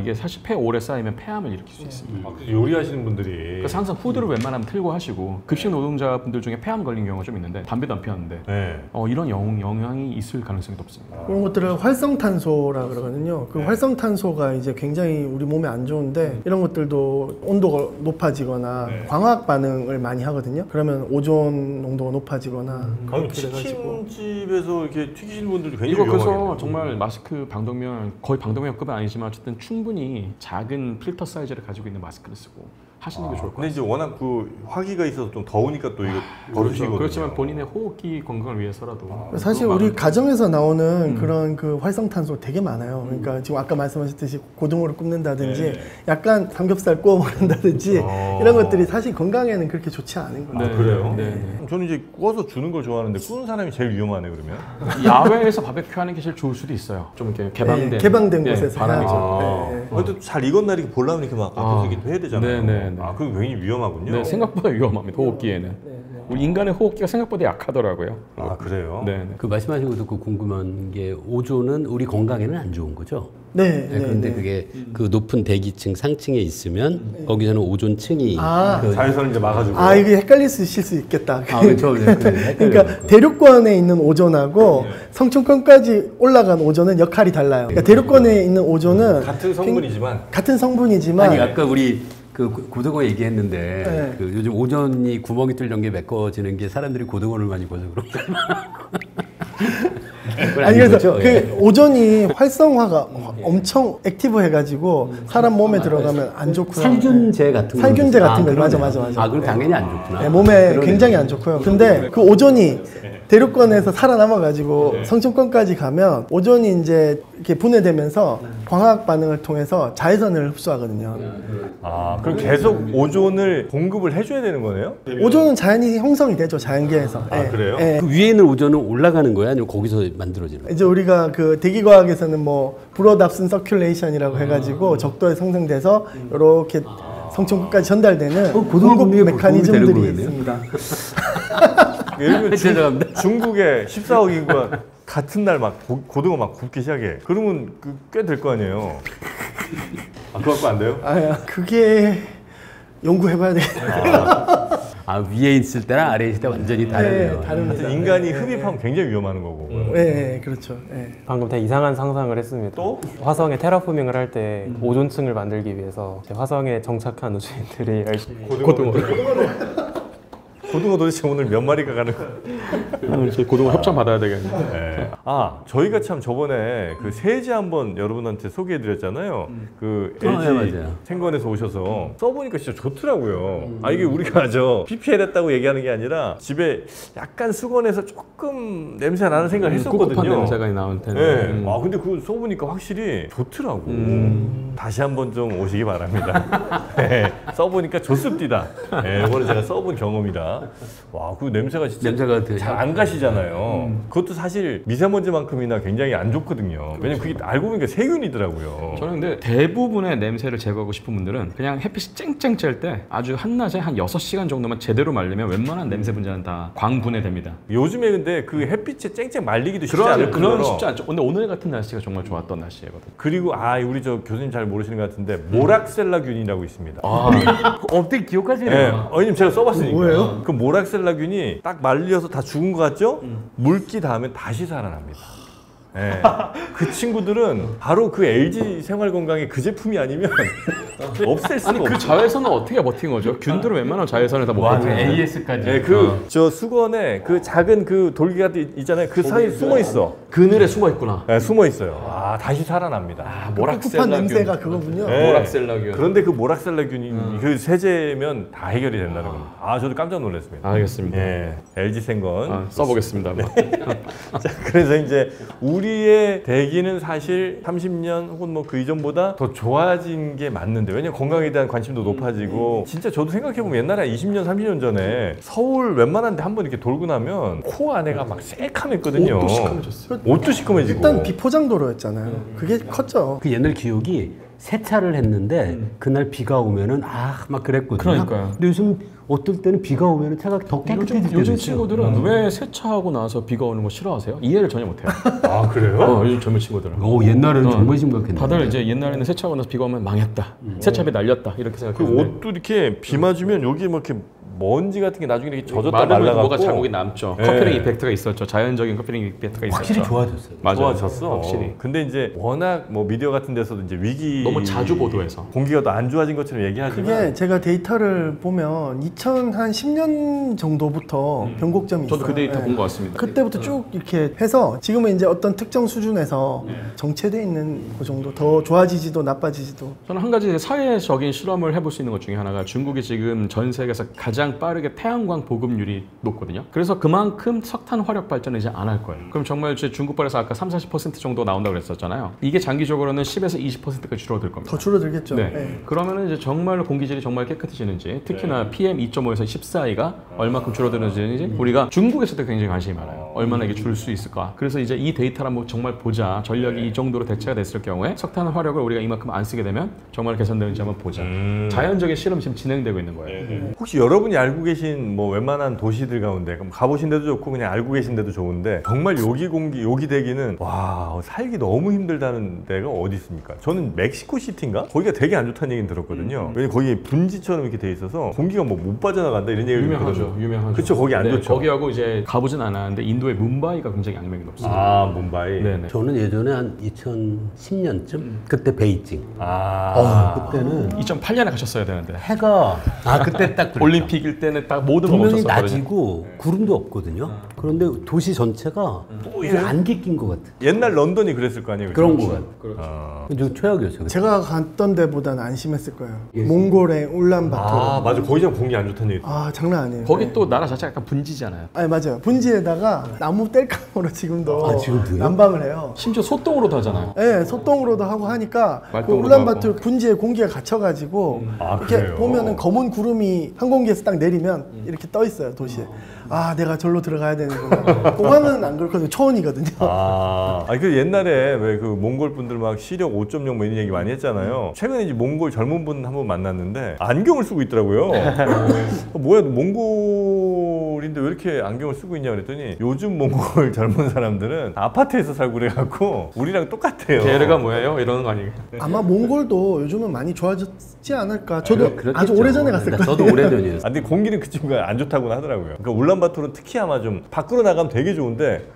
S4: 이게 사실 폐 오래 쌓이면 폐암을 일으킬 수 있습니다.
S1: 요리하시는 분들이
S4: 그래서 항상 후드를 웬만하면 틀고 하시고 급식 노동자분들 중에 폐암 걸린 경우가 좀 있는데 담배도 안 피웠는데 이런 영향이 있을 가능성이 높습니다.
S2: 그런 것들을 활성탄소라 그러거든요. 그 활성탄소가 이제 굉장히 우리 몸에 안 좋은데 이런 것들도 온도가 높아지거나 광화학 반응을 많이 하거든요. 그러면 오존 농도가 높아지거나
S1: 그럼
S2: 그렇게 돼가지고
S1: 치킨집에서 이렇게 튀기시는 분들도 굉장히
S4: 이거 그래서
S1: 위험하겠네요.
S4: 정말 마스크 방독면 거의 방독면급은 아니지만 어쨌든 충분히 작은 필터 사이즈를 가지고 있는 마스크를 쓰고 하시는 게 좋을 것
S1: 근데
S4: 같아요.
S1: 이제 워낙 그 화기가 있어서 좀 더우니까 또 이거 버릇이거든요.
S4: 그렇지만 본인의 호흡기 건강을 위해서라도
S2: 사실 우리 가정에서 나오는 그런 그 활성탄소 되게 많아요. 그러니까 지금 아까 말씀하셨듯이 고등어를 굽는다든지 약간 삼겹살 구워 먹는다든지 이런 것들이 사실 건강에는 그렇게 좋지 않은 거예요.
S1: 아, 그래요?
S4: 네.
S1: 저는 이제 구워서 주는 걸 좋아하는데 구운 사람이 제일 위험하네 그러면.
S4: 야외에서 바베큐 하는 게 제일 좋을 수도 있어요. 좀 이렇게 개방된
S2: 곳에서
S4: 바람이
S2: 해야죠.
S4: 있어요.
S1: 또 잘 익었나 이렇게 보려면 이렇게 막 앞에서 이렇게 해야 되잖아요.
S4: 네.
S1: 아, 그럼 굉장히 위험하군요.
S4: 네, 생각보다 위험합니다. 호흡기에는. 우리 인간의 호흡기가 생각보다 약하더라고요.
S1: 아, 그래요?
S4: 네.
S3: 그 말씀하신 것도 그 궁금한 게 오존은 우리 건강에는 안 좋은 거죠.
S2: 네.
S3: 그런데 그게 그 높은 대기층 상층에 있으면 거기서는 오존층이
S1: 자외선을 이제 막아주고.
S2: 아, 이게 헷갈리실 수 있겠다.
S3: 그렇죠.
S2: 그러니까 대륙권에 있는 오존하고 성층권까지 올라간 오존은 역할이 달라요. 그러니까 대륙권에 있는 오존은
S1: 같은 성분이지만.
S2: 같은 성분이지만
S3: 아니 아까 우리 그 고등어 얘기했는데 그 요즘 오존이 구멍이 뚫린 게 메꿔지는 게 사람들이 고등어를 많이 구워서 그런 거
S2: 아니 그래서 그 오존이 활성화가 엄청 액티브해가지고 사람 몸에 들어가면 안 좋고요.
S3: 살균제 같은 거.
S2: 살균제 같은 거
S3: 그러네요.
S2: 맞아.
S3: 아 그럼 당연히 안 좋구나.
S2: 네, 몸에 굉장히 안 좋고요. 근데 그 오존이 대륙권에서 살아남아가지고 성층권까지 가면 오존이 이제 이렇게 분해되면서 광학 반응을 통해서 자외선을 흡수하거든요.
S1: 아, 그럼 계속 오존을 공급을 해줘야 되는 거네요?
S2: 오존은 자연히 형성이 되죠, 자연계에서.
S1: 아, 그래요?
S3: 그 위에 있는 오존은 올라가는 거야? 아니면 거기서 만들어지는 거야?
S2: 이제 우리가 그 대기과학에서는 뭐 브로답슨 서큘레이션이라고 해가지고 적도에 생성돼서 이렇게 성층권까지 전달되는
S3: 고등어
S2: 공급
S3: 굽는 게
S2: 메커니즘들이
S3: 도움이 되는
S2: 있습니다.
S1: 예를 들면
S3: 죄송합니다.
S1: 중국에 14억 인구가 같은 날 막 고등어 막 굽기 시작해. 그러면 꽤 될 거 아니에요. 아, 그거 갖고 안 돼요?
S2: 아, 그게 연구해봐야 되겠다.
S3: 위에 있을 때랑 아래에 있을 때 완전히 다르네요.
S2: 다릅니다.
S1: 하여튼 인간이 흡입하면 굉장히 위험한 거고.
S2: 네, 그렇죠. 네.
S5: 방금 되게 이상한 상상을 했습니다.
S1: 또?
S5: 화성에 테라포밍을 할 때 오존층을 만들기 위해서 이제 화성에 정착한 우주인들이 열심히
S1: 고등어 도대체 오늘 몇 마리가 가는 거야?
S4: 저희 고등어 협찬 받아야 되겠네요.
S1: 네. 아, 저희가 참 저번에 그 세제 한번 여러분한테 소개해드렸잖아요. 그 LG
S3: 네, 맞아요.
S1: 생건에서 오셔서 써보니까 진짜 좋더라고요. 아, 이게 우리가 PPL 했다고 얘기하는 게 아니라 집에 약간 수건에서 조금 냄새 나는 생각을
S4: 꿉꿉한
S1: 했었거든요.
S4: 냄새가 나올 텐데.
S1: 네. 아, 근데 그거 써보니까 확실히 좋더라고. 다시 한번 좀 오시기 바랍니다. 네. 써보니까 좋습니다. 네, 이거는 제가 써본 경험이라. 와, 그 냄새가 진짜
S3: 냄새가 되게
S1: 잘 안 가시잖아요. 그것도 사실 미세먼지만큼이나 굉장히 안 좋거든요. 왜냐면 그게 알고 보니까 세균이더라고요.
S4: 저는 근데 대부분의 냄새를 제거하고 싶은 분들은 그냥 햇빛이 쨍쨍 쬐을 때 아주 한낮에 한 6시간 정도만 제대로 말리면 웬만한 냄새 분자는 다 광분해됩니다.
S1: 요즘에 근데 그 햇빛에 쨍쨍 말리기도 쉽지 않을
S4: 그런
S1: 뿐더러
S4: 쉽지 않죠. 근데 오늘 같은 날씨가 정말 좋았던 날씨거든요.
S1: 그리고 우리 저 교수님 잘 모르시는 것 같은데 모락셀라균이라고 있습니다.
S3: 어떻게 기억하시네요?
S1: 네, 왜냐면 제가 써봤으니까.
S2: 뭐예요?
S1: 그 모락셀라균이 딱 말려서 다 죽은 것 같죠? 물기 닿으면 다시 살아. 살아납니다. 네. 그 친구들은 바로 그 LG 생활건강의 그 제품이 아니면 없앨 수가
S4: 아니 그
S1: 없어요.
S4: 자외선은 어떻게 버틴 거죠? 균들은 웬만한 자외선을 다 못 버티는 거예요.
S3: AS까지.
S1: 네, 저 수건에 그 작은 그 돌기가 있잖아요. 그 사이에 숨어 있어.
S4: 그늘에 숨어 있구나.
S1: 네, 숨어 있어요. 아, 다시 살아납니다.
S2: 꿉꿉한
S4: 모락셀라균.
S2: 냄새가 그거군요.
S1: 네.
S4: 모락셀라균.
S1: 그런데 그 모락셀라균이 그 세제면 다 해결이 된다는 겁니다. 아, 저도 깜짝 놀랐습니다.
S4: 알겠습니다.
S1: 예, LG 생건.
S4: 써보겠습니다.
S1: 자, 그래서 이제 우리의 대기는 사실 30년 혹은 뭐 그 이전보다 더 좋아진 게 맞는데, 왜냐면 건강에 대한 관심도 높아지고, 진짜 저도 생각해보면 옛날에 20년, 30년 전에 서울 웬만한 데 한 번 이렇게 돌고 나면 코 안에가 막 새카맸거든요.
S4: 옷도 시커매졌어요.
S1: 옷도 시커매지고.
S2: 일단 비포장 도로였잖아요. 그게 컸죠.
S3: 그 옛날 기억이 세차를 했는데 그날 비가 오면은 막 그랬거든요.
S4: 그러니까요.
S3: 근데 요즘 어떨 때는 비가 오면은 차가 더 깨끗해질 때도
S4: 요즘
S3: 있어요.
S4: 친구들은 왜 세차하고 나서 비가 오는 거 싫어하세요? 이해를 전혀 못해요.
S1: 아, 그래요?
S4: 요즘 젊은 친구들은.
S3: 옛날에는 정말 심각했는데.
S4: 다들 이제 옛날에는 세차하고 나서 비가 오면 망했다. 세차비 날렸다. 이렇게
S1: 그
S4: 생각했는데.
S1: 옷도 이렇게 비 맞으면 여기 뭐 이렇게 먼지 같은 게 나중에 이렇게 젖었다
S4: 마르면
S1: 말라갖고
S4: 뭐가 자국이 남죠.
S1: 네.
S4: 커피링 이펙트가 있었죠. 자연적인 커피링 이펙트가 있었죠.
S3: 확실히 좋아졌어요.
S4: 맞아요.
S1: 좋아졌어.
S4: 확실히.
S1: 근데 이제 워낙 뭐 미디어 같은 데서도 이제 위기
S4: 너무 자주 보도해서.
S1: 공기가 더 안 좋아진 것처럼 얘기하지만
S2: 그게 제가 데이터를 보면 2010년 정도부터 변곡점이 있어요.
S4: 저도 그 데이터
S2: 네.
S4: 본 것 같습니다.
S2: 그때부터 쭉 이렇게 해서 지금은 이제 어떤 특정 수준에서 정체돼 있는 그 정도, 더 좋아지지도 나빠지지도.
S4: 저는 한 가지 사회적인 실험을 해볼 수 있는 것 중에 하나가 중국이 지금 전 세계에서 가장 빠르게 태양광 보급률이 높거든요. 그래서 그만큼 석탄 화력 발전을 이제 안 할 거예요. 그럼 정말 중국발에서 아까 30-40% 정도 나온다고 그랬었잖아요. 이게 장기적으로는 10에서 20%까지 줄어들 겁니다.
S2: 더 줄어들겠죠.
S4: 네.
S2: 네.
S4: 그러면은 이제 정말로 공기질이 정말 깨끗해지는지, 특히나 PM 2.5에서 14가 얼마큼 줄어드는지 우리가 중국에서도 굉장히 관심이 많아요. 얼마나 이게 줄 수 있을까? 그래서 이제 이 데이터를 한번 정말 보자. 전력이 이 정도로 대체가 됐을 경우에 석탄 화력을 우리가 이만큼 안 쓰게 되면 정말 개선되는지 한번 보자. 자연적인 실험 지금 진행되고 있는 거예요.
S1: 혹시 여러분이 알고 계신 뭐 웬만한 도시들 가운데 그럼 가보신 데도 좋고 그냥 알고 계신 데도 좋은데 정말 여기 공기, 여기 대기는 와 살기 너무 힘들다는 데가 어디 있습니까? 저는 멕시코 시티인가? 거기가 되게 안 좋다는 얘기는 들었거든요. 왜냐면 거기 분지처럼 이렇게 돼 있어서 공기가 뭐 못 빠져나간다 이런 얘기를
S4: 유명하죠. 유명하죠.
S1: 그쵸, 거기 안 좋죠.
S4: 거기하고 이제 가보진 않았는데 인도의 뭄바이가 굉장히 악명이 높습니다.
S1: 아 뭄바이.
S4: 네네.
S3: 저는 예전에 한 2010년쯤 그때 베이징. 그때는
S4: 2008년에 가셨어야 되는데.
S3: 해가 그때 딱
S4: 올림픽일 때는 딱 모든 거
S3: 분명히
S4: 멈췄었거든요.
S3: 낮이고 구름도 없거든요. 그런데 도시 전체가 안개 낀 것 같아.
S1: 옛날 런던이 그랬을 거 아니에요?
S3: 그런
S1: 그죠?
S3: 것 같아. 저 최악이었어요.
S2: 제가 갔던 데보다는 안 심했을 거예요. 몽골의 울란바토르.
S1: 아 맞아 거기 좀 공기 안 좋다는 얘기.
S2: 장난 아니에요.
S4: 거기
S2: 네.
S4: 또 나라 자체가 약간 분지잖아요.
S2: 아니 맞아요. 분지에다가 나무 뗄감으로 지금도
S3: 지금도요?
S2: 난방을 해요.
S4: 심지어 소똥으로도 하잖아요.
S2: 네, 소똥으로도 하고 하니까 그
S4: 말똥으로도
S2: 울란바토르 분지에 공기가 갇혀가지고 이렇게
S1: 그래요?
S2: 보면은 검은 구름이 항공기에서 딱 내리면 이렇게 떠 있어요 도시에. 내가 절로 들어가야 되는구나. 공항은 안 그렇거든요. 초원이거든요.
S1: 아니 그 옛날에 왜 그 몽골 분들 막 시력 5.0 뭐 이런 얘기 많이 했잖아요. 최근에 이제 몽골 젊은 분 한 번 만났는데 안경을 쓰고 있더라고요. 뭐야 몽골인데 왜 이렇게 안경을 쓰고 있냐 그랬더니 요즘 몽골 젊은 사람들은 아파트에서 살고 그래갖고 우리랑 똑같아요.
S4: 게르가 뭐예요? 이러는 거 아니에요?
S2: 아마 몽골도 요즘은 많이 좋아졌지 않을까. 저도
S3: 그렇겠죠.
S2: 아주 오래전에 갔었거든요.
S3: 저도 오래전이었어요.
S1: 근데 공기는 그 친구가 안 좋다고는 하더라고요. 그러니까 울란바토르는 특히 아마 좀 밖으로 나가면 되게 좋은데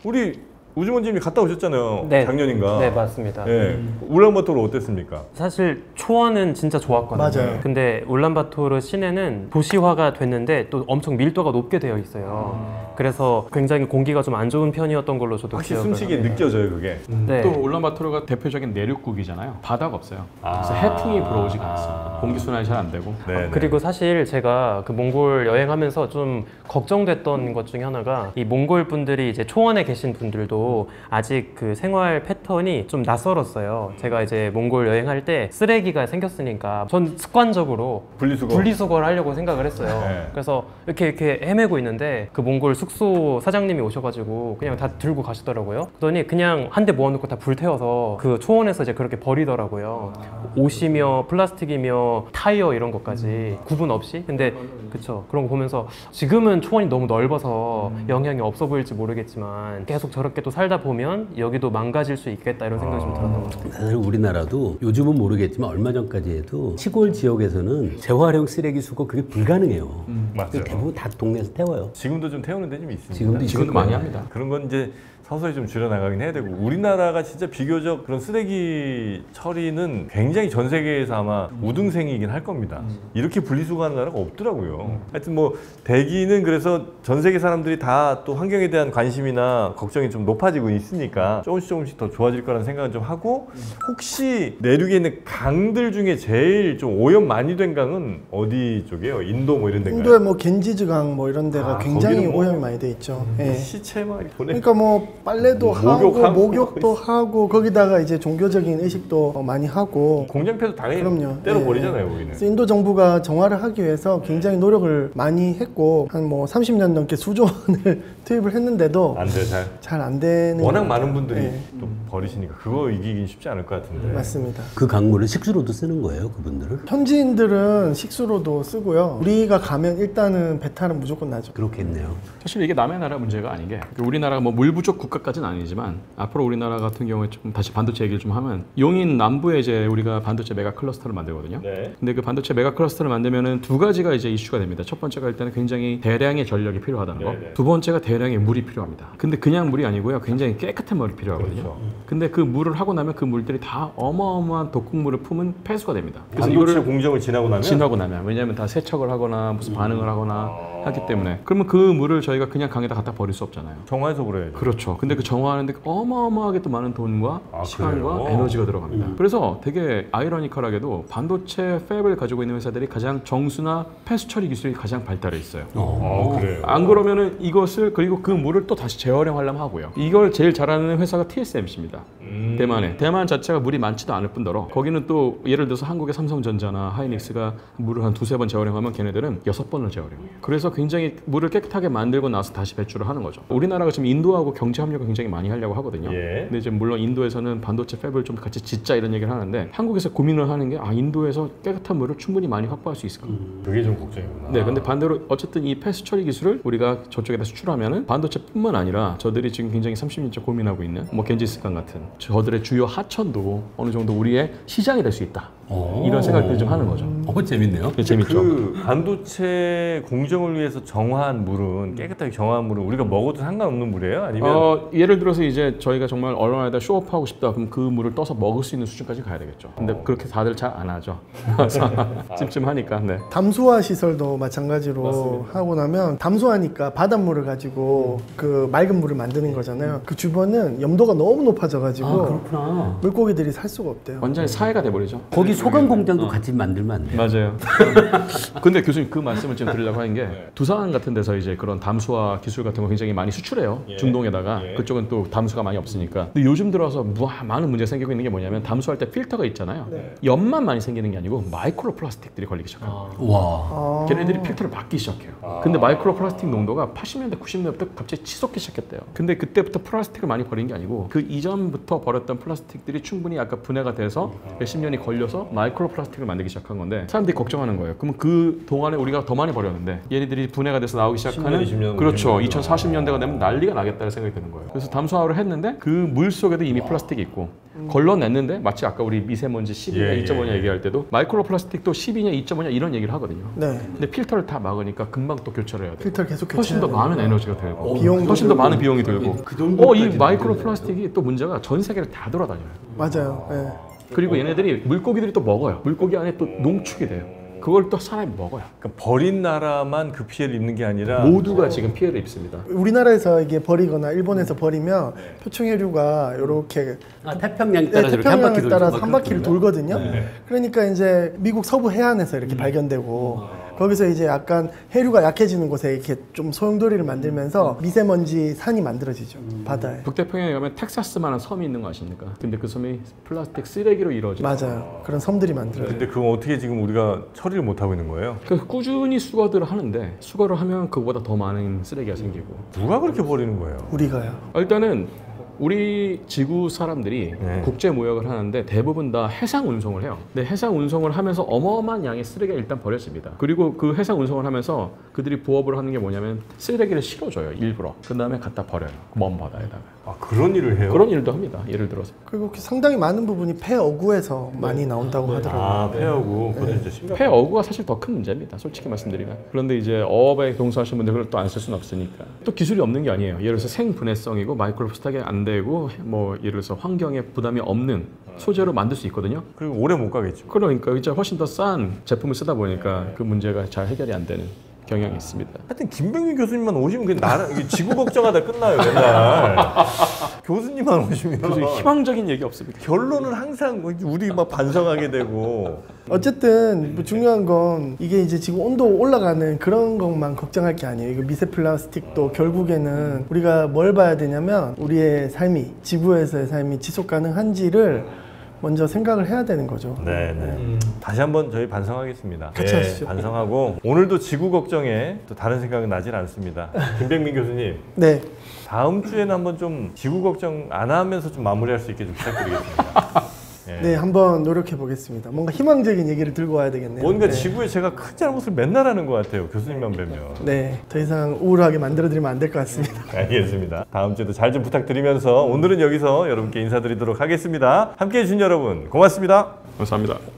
S1: 우리 우주먼지님이 갔다 오셨잖아요.
S5: 네.
S1: 작년인가.
S5: 네, 맞습니다.
S1: 예. 울란바토르 어땠습니까?
S5: 사실 초원은 진짜 좋았거든요.
S2: 맞아요.
S5: 근데 울란바토르 시내는 도시화가 됐는데 또 엄청 밀도가 높게 되어 있어요. 그래서 굉장히 공기가 좀 안 좋은 편이었던 걸로 저도
S1: 확실히
S5: 기억을
S1: 숨쉬기
S5: 합니다.
S1: 느껴져요 그게.
S5: 네.
S4: 또 울란바토르가 대표적인 내륙국이잖아요. 바다가 없어요. 그래서 해풍이 불어오지가 않습니다. 공기 순환이 잘 안 되고.
S1: 네.
S5: 그리고 사실 제가 그 몽골 여행하면서 좀 걱정됐던 것 중에 하나가 이 몽골 분들이 이제 초원에 계신 분들도 아직 그 생활 패턴이 좀 낯설었어요. 제가 이제 몽골 여행할 때 쓰레기가 생겼으니까 전 습관적으로 분리수거를 하려고 생각을 했어요.
S1: 네.
S5: 그래서 이렇게 헤매고 있는데 그 몽골 숙소 사장님이 오셔가지고 그냥 다 들고 가시더라고요. 그러더니 그냥 한 대 모아놓고 다 불태워서 그 초원에서 이제 그렇게 버리더라고요. 옷이며 플라스틱이며 타이어 이런 것까지 구분 없이. 근데 그쵸, 그런 거 보면서 지금은 초원이 너무 넓어서 영향이 없어 보일지 모르겠지만 계속 저렇게 또 살다 보면 여기도 망가질 수 있겠다 이런 생각이 좀 들었던 것 같아요.
S3: 사실 우리나라도 요즘은 모르겠지만 얼마 전까지 해도 시골 지역에서는 재활용 쓰레기 수거 그게 불가능해요.
S1: 맞아요.
S3: 대부분 다 동네에서 태워요.
S1: 지금도 좀 태우는 데 좀 있습니다.
S3: 지금도
S4: 지금도 많이 합니다.
S1: 그런 건 이제 서서히 좀 줄여나가긴 해야 되고 우리나라가 진짜 비교적 그런 쓰레기 처리는 굉장히 전 세계에서 아마 우등생이긴 할 겁니다. 이렇게 분리수거하는 나라가 없더라고요. 하여튼 뭐 대기는 그래서 전 세계 사람들이 다 또 환경에 대한 관심이나 걱정이 좀 높아지고 있으니까 조금씩 더 좋아질 거라는 생각은 좀 하고 혹시 내륙에 있는 강들 중에 제일 좀 오염 많이 된 강은 어디 쪽이에요? 인도 뭐 이런 데인가요?
S2: 인도에 뭐 겐지즈강 뭐 이런 데가 굉장히
S1: 거기는 뭐
S2: 오염이 많이 돼 있죠. 예.
S1: 시체 막 보내.
S2: 그러니까 뭐 빨래도 하고
S1: 목욕하고
S2: 목욕도 하고 거기다가 이제 종교적인 의식도 많이 하고
S1: 공장폐도 당연히
S2: 그럼요.
S1: 때려버리잖아요, 거기는.
S2: 그래서 인도 정부가 정화를 하기 위해서 굉장히 노력을 많이 했고 한 뭐 30년 넘게 수조 원을 투입을 했는데도
S1: 안 돼,
S2: 잘 안 되는
S1: 워낙 많은 분들이
S2: 네.
S1: 또 버리시니까 그거 이기긴 쉽지 않을 것 같은데.
S2: 맞습니다.
S3: 그 강물을 식수로도 쓰는 거예요, 그분들은?
S2: 현지인들은 식수로도 쓰고요. 우리가 가면 일단은 배탈은 무조건 나죠.
S3: 그렇겠네요.
S4: 사실 이게 남의 나라 문제가 아닌 게 우리나라가 뭐 물 부족 국가까지는 아니지만 앞으로 우리나라 같은 경우에 좀 다시 반도체 얘기를 좀 하면 용인 남부에 이제 우리가 반도체 메가 클러스터를 만들거든요.
S1: 네.
S4: 근데 그 반도체 메가 클러스터를 만들면은 두 가지가 이제 이슈가 됩니다. 첫 번째가 일단은 굉장히 대량의 전력이 필요하다는 거.
S1: 네네.
S4: 두 번째가 대량의 물이 필요합니다. 근데 그냥 물이 아니고요. 굉장히 깨끗한 물이 필요하거든요.
S1: 그렇죠.
S4: 근데 그 물을 하고 나면 그 물들이 다 어마어마한 독극물을 품은 폐수가 됩니다. 그래서
S1: 반도체
S4: 이거를
S1: 공정을 지나고 나면
S4: 지나고 나면 왜냐하면 다 세척을 하거나 무슨 반응을 하거나 하기 때문에 그러면 그 물을 저희가 그냥 강에다 갖다 버릴 수 없잖아요.
S1: 정화해서 그래야죠.
S4: 그렇죠. 근데 그 정화하는데 어마어마하게 또 많은 돈과 시간과
S1: 그래요?
S4: 에너지가 들어갑니다. 그래서 되게 아이러니컬하게도 반도체 팹을 가지고 있는 회사들이 가장 정수나 폐수 처리 기술이 가장 발달해 있어요.
S1: 그래요.
S4: 안 그러면은 이것을 그리고 그 물을 또 다시 재활용하려면 하고요. 이걸 제일 잘하는 회사가 TSMC입니다. 대만에. 대만 자체가 물이 많지도 않을 뿐더러 거기는 또 예를 들어서 한국의 삼성전자나 하이닉스가 물을 한 두세 번 재활용하면 걔네들은 6번을 재활용해요. 그래서 굉장히 물을 깨끗하게 만들고 나서 다시 배출을 하는 거죠. 우리나라가 지금 인도하고 경제 협력을 굉장히 많이 하려고 하거든요.
S1: 예.
S4: 근데 이제 물론 인도에서는 반도체 팹을 좀 같이 짓자 이런 얘기를 하는데 한국에서 고민을 하는 게 인도에서 깨끗한 물을 충분히 많이 확보할 수 있을까?
S1: 그게 좀 걱정이구나.
S4: 네, 근데 반대로 어쨌든 이 폐수 처리 기술을 우리가 저쪽에다 수출하면은 반도체뿐만 아니라 저들이 지금 굉장히 30년째 고민하고 있는 뭐 겐지스강 같은 저들의 주요 하천도 어느 정도 우리의 시장이 될 수 있다. 이런 생각들을 좀 하는 거죠.
S3: 재밌네요.
S4: 네, 재밌죠.
S1: 그 반도체 공정을 위해서 정화한 물은 깨끗하게 정화한 물은 우리가 먹어도 상관없는 물이에요? 아니면
S4: 예를 들어서 이제 저희가 정말 언론에다 쇼업하고 싶다 그럼 그 물을 떠서 먹을 수 있는 수준까지 가야 되겠죠. 근데 그렇게 다들 잘 안 하죠. 찜찜하니까. 네.
S2: 담수화 시설도 마찬가지로
S1: 맞습니다.
S2: 하고 나면 담수하니까 바닷물을 가지고 그 맑은 물을 만드는 거잖아요. 그 주변은 염도가 너무 높아져가지고
S3: 그렇구나.
S2: 물고기들이 살 수가 없대요.
S4: 완전히 사회가 돼버리죠.
S3: 거기 소금 공장도 같이 만들면 안 돼요?
S4: 맞아요. 근데 교수님 그 말씀을 지금 드리려고 하는 게 두산 같은 데서 이제 그런 담수화 기술 같은 거 굉장히 많이 수출해요. 중동에다가 그쪽은 또 담수가 많이 없으니까. 근데 요즘 들어서 많은 문제가 생기고 있는 게 뭐냐면 담수할 때 필터가 있잖아요. 염만 많이 생기는 게 아니고 마이크로 플라스틱들이 걸리기 시작해요.
S3: 와.
S4: 걔네들이 필터를 막기 시작해요. 근데 마이크로 플라스틱 농도가 80년대, 90년대부터 갑자기 치솟기 시작했대요. 근데 그때부터 플라스틱을 많이 버린 게 아니고 그 이전부터 버렸던 플라스틱들이 충분히 아까 분해가 돼서 몇십 년이 걸려서 마이크로 플라스틱을 만들기 시작한 건데 사람들이 걱정하는 거예요. 그러면 그 동안에 우리가 더 많이 버렸는데 얘네들이 분해가 돼서 나오기 시작하는
S1: 10년, 20년,
S4: 그렇죠.
S1: 50년.
S4: 2040년대가 되면 난리가 나겠다는 생각이 드는 거예요. 그래서 담수화를 했는데 그 물 속에도 이미 플라스틱이 있고 걸러냈는데 마치 아까 우리 미세먼지 10이냐 2.5냐 얘기할 때도 마이크로 플라스틱도 10이냐 2.5냐 이런 얘기를 하거든요.
S2: 네.
S4: 근데 필터를 다 막으니까 금방 또 교체를 해야 돼요.
S2: 필터를 계속
S4: 훨씬 더
S2: 교체해야
S4: 많은 에너지가 들고
S2: 비용도
S4: 훨씬 더
S2: 들고.
S4: 많은 비용이 들고
S3: 그 정도까지
S4: 이 마이크로 플라스틱이 또 문제가 전 세계를 다 돌아다녀요.
S2: 맞아요. 예.
S4: 그리고 얘네들이 물고기들이 또 먹어요. 물고기 안에 또 농축이 돼요. 그걸 또 사람이 먹어요.
S1: 그러니까 버린 나라만 그 피해를 입는 게 아니라
S4: 모두가 지금 피해를 입습니다.
S2: 우리나라에서 이게 버리거나 일본에서 버리면 표층해류가 이렇게
S3: 태평양에 따라서 이렇게 한 바퀴
S2: 태평양에 따라서
S3: 돌죠.
S2: 한 바퀴를 돌거든요. 그러니까 이제 미국 서부 해안에서 이렇게 발견되고 거기서 이제 약간 해류가 약해지는 곳에 이렇게 좀 소용돌이를 만들면서 미세먼지 산이 만들어지죠. 바다에.
S4: 북태평양에 가면 텍사스만한 섬이 있는 거 아십니까? 근데 그 섬이 플라스틱 쓰레기로 이루어진
S2: 맞아요. 그런 섬들이 만들어져요.
S1: 근데 그건 어떻게 지금 우리가 처리를 못 하고 있는 거예요?
S4: 그래서 꾸준히 수거들을 하는데 수거를 하면 그거보다 더 많은 쓰레기가 생기고
S1: 누가 그렇게 버리는 거예요?
S2: 우리가요.
S4: 일단은 우리 지구 사람들이
S1: 네.
S4: 국제 무역을 하는데 대부분 다 해상 운송을 해요. 근데 해상 운송을 하면서 어마어마한 양의 쓰레기가 일단 버려집니다. 그리고 그 해상 운송을 하면서 그들이 부업을 하는 게 뭐냐면 쓰레기를 실어줘요, 일부러. 그 다음에 갖다 버려요, 먼 바다에다가.
S1: 아, 그런 일을 해요?
S4: 그런 일도 합니다. 예를 들어서.
S2: 그리고 상당히 많은 부분이 폐어구에서 많이 나온다고 하더라고요.
S1: 아, 폐하고 그것도 진짜 심각.
S4: 폐 어구가 사실 더 큰 문제입니다. 솔직히 말씀드리면. 그런데 이제 어업에 종사하시는 분들 그걸 또 안 쓸 수는 없으니까. 또 기술이 없는 게 아니에요. 예를 들어서 생분해성이고 마이크로플라스틱이 안 되고 뭐 예를 들어서 환경에 부담이 없는 소재로 만들 수 있거든요.
S1: 그리고 오래 못 가겠죠.
S4: 그러니까 이제 훨씬 더 싼 제품을 쓰다 보니까 그 문제가 잘 해결이 안 되는 경향이 있습니다.
S1: 하여튼 김병민 교수님만 오시면 그냥 나라 이게 지구 걱정하다 끝나요, 맨날. 교수님만 오시면
S4: 그래서 희망적인 얘기 없습니다.
S1: 결론은 항상 우리 막 반성하게 되고.
S2: 어쨌든 뭐 중요한 건 이게 이제 지금 온도 올라가는 그런 것만 걱정할 게 아니에요. 이거 미세 플라스틱도 결국에는 우리가 뭘 봐야 되냐면 우리의 삶이 지구에서의 삶이 지속 가능한지를 먼저 생각을 해야 되는 거죠.
S1: 네. 다시 한번 저희 반성하겠습니다.
S2: 같이 하시죠.
S1: 반성하고 오늘도 지구 걱정에 또 다른 생각은 나질 않습니다. 김병민 교수님,
S2: 네.
S1: 다음 주에는 한번 좀 지구 걱정 안 하면서 좀 마무리할 수 있게 좀 부탁드리겠습니다.
S2: 네, 한번 노력해 보겠습니다. 뭔가 희망적인 얘기를 들고 와야 되겠네요.
S1: 뭔가
S2: 네.
S1: 지구에 제가 큰 잘못을 맨날 하는 것 같아요. 교수님만 뵈면.
S2: 네, 더 이상 우울하게 만들어드리면 안 될 것 같습니다.
S1: 알겠습니다. 다음 주에도 잘 좀 부탁드리면서 오늘은 여기서 여러분께 인사드리도록 하겠습니다. 함께해 주신 여러분 고맙습니다.
S4: 감사합니다.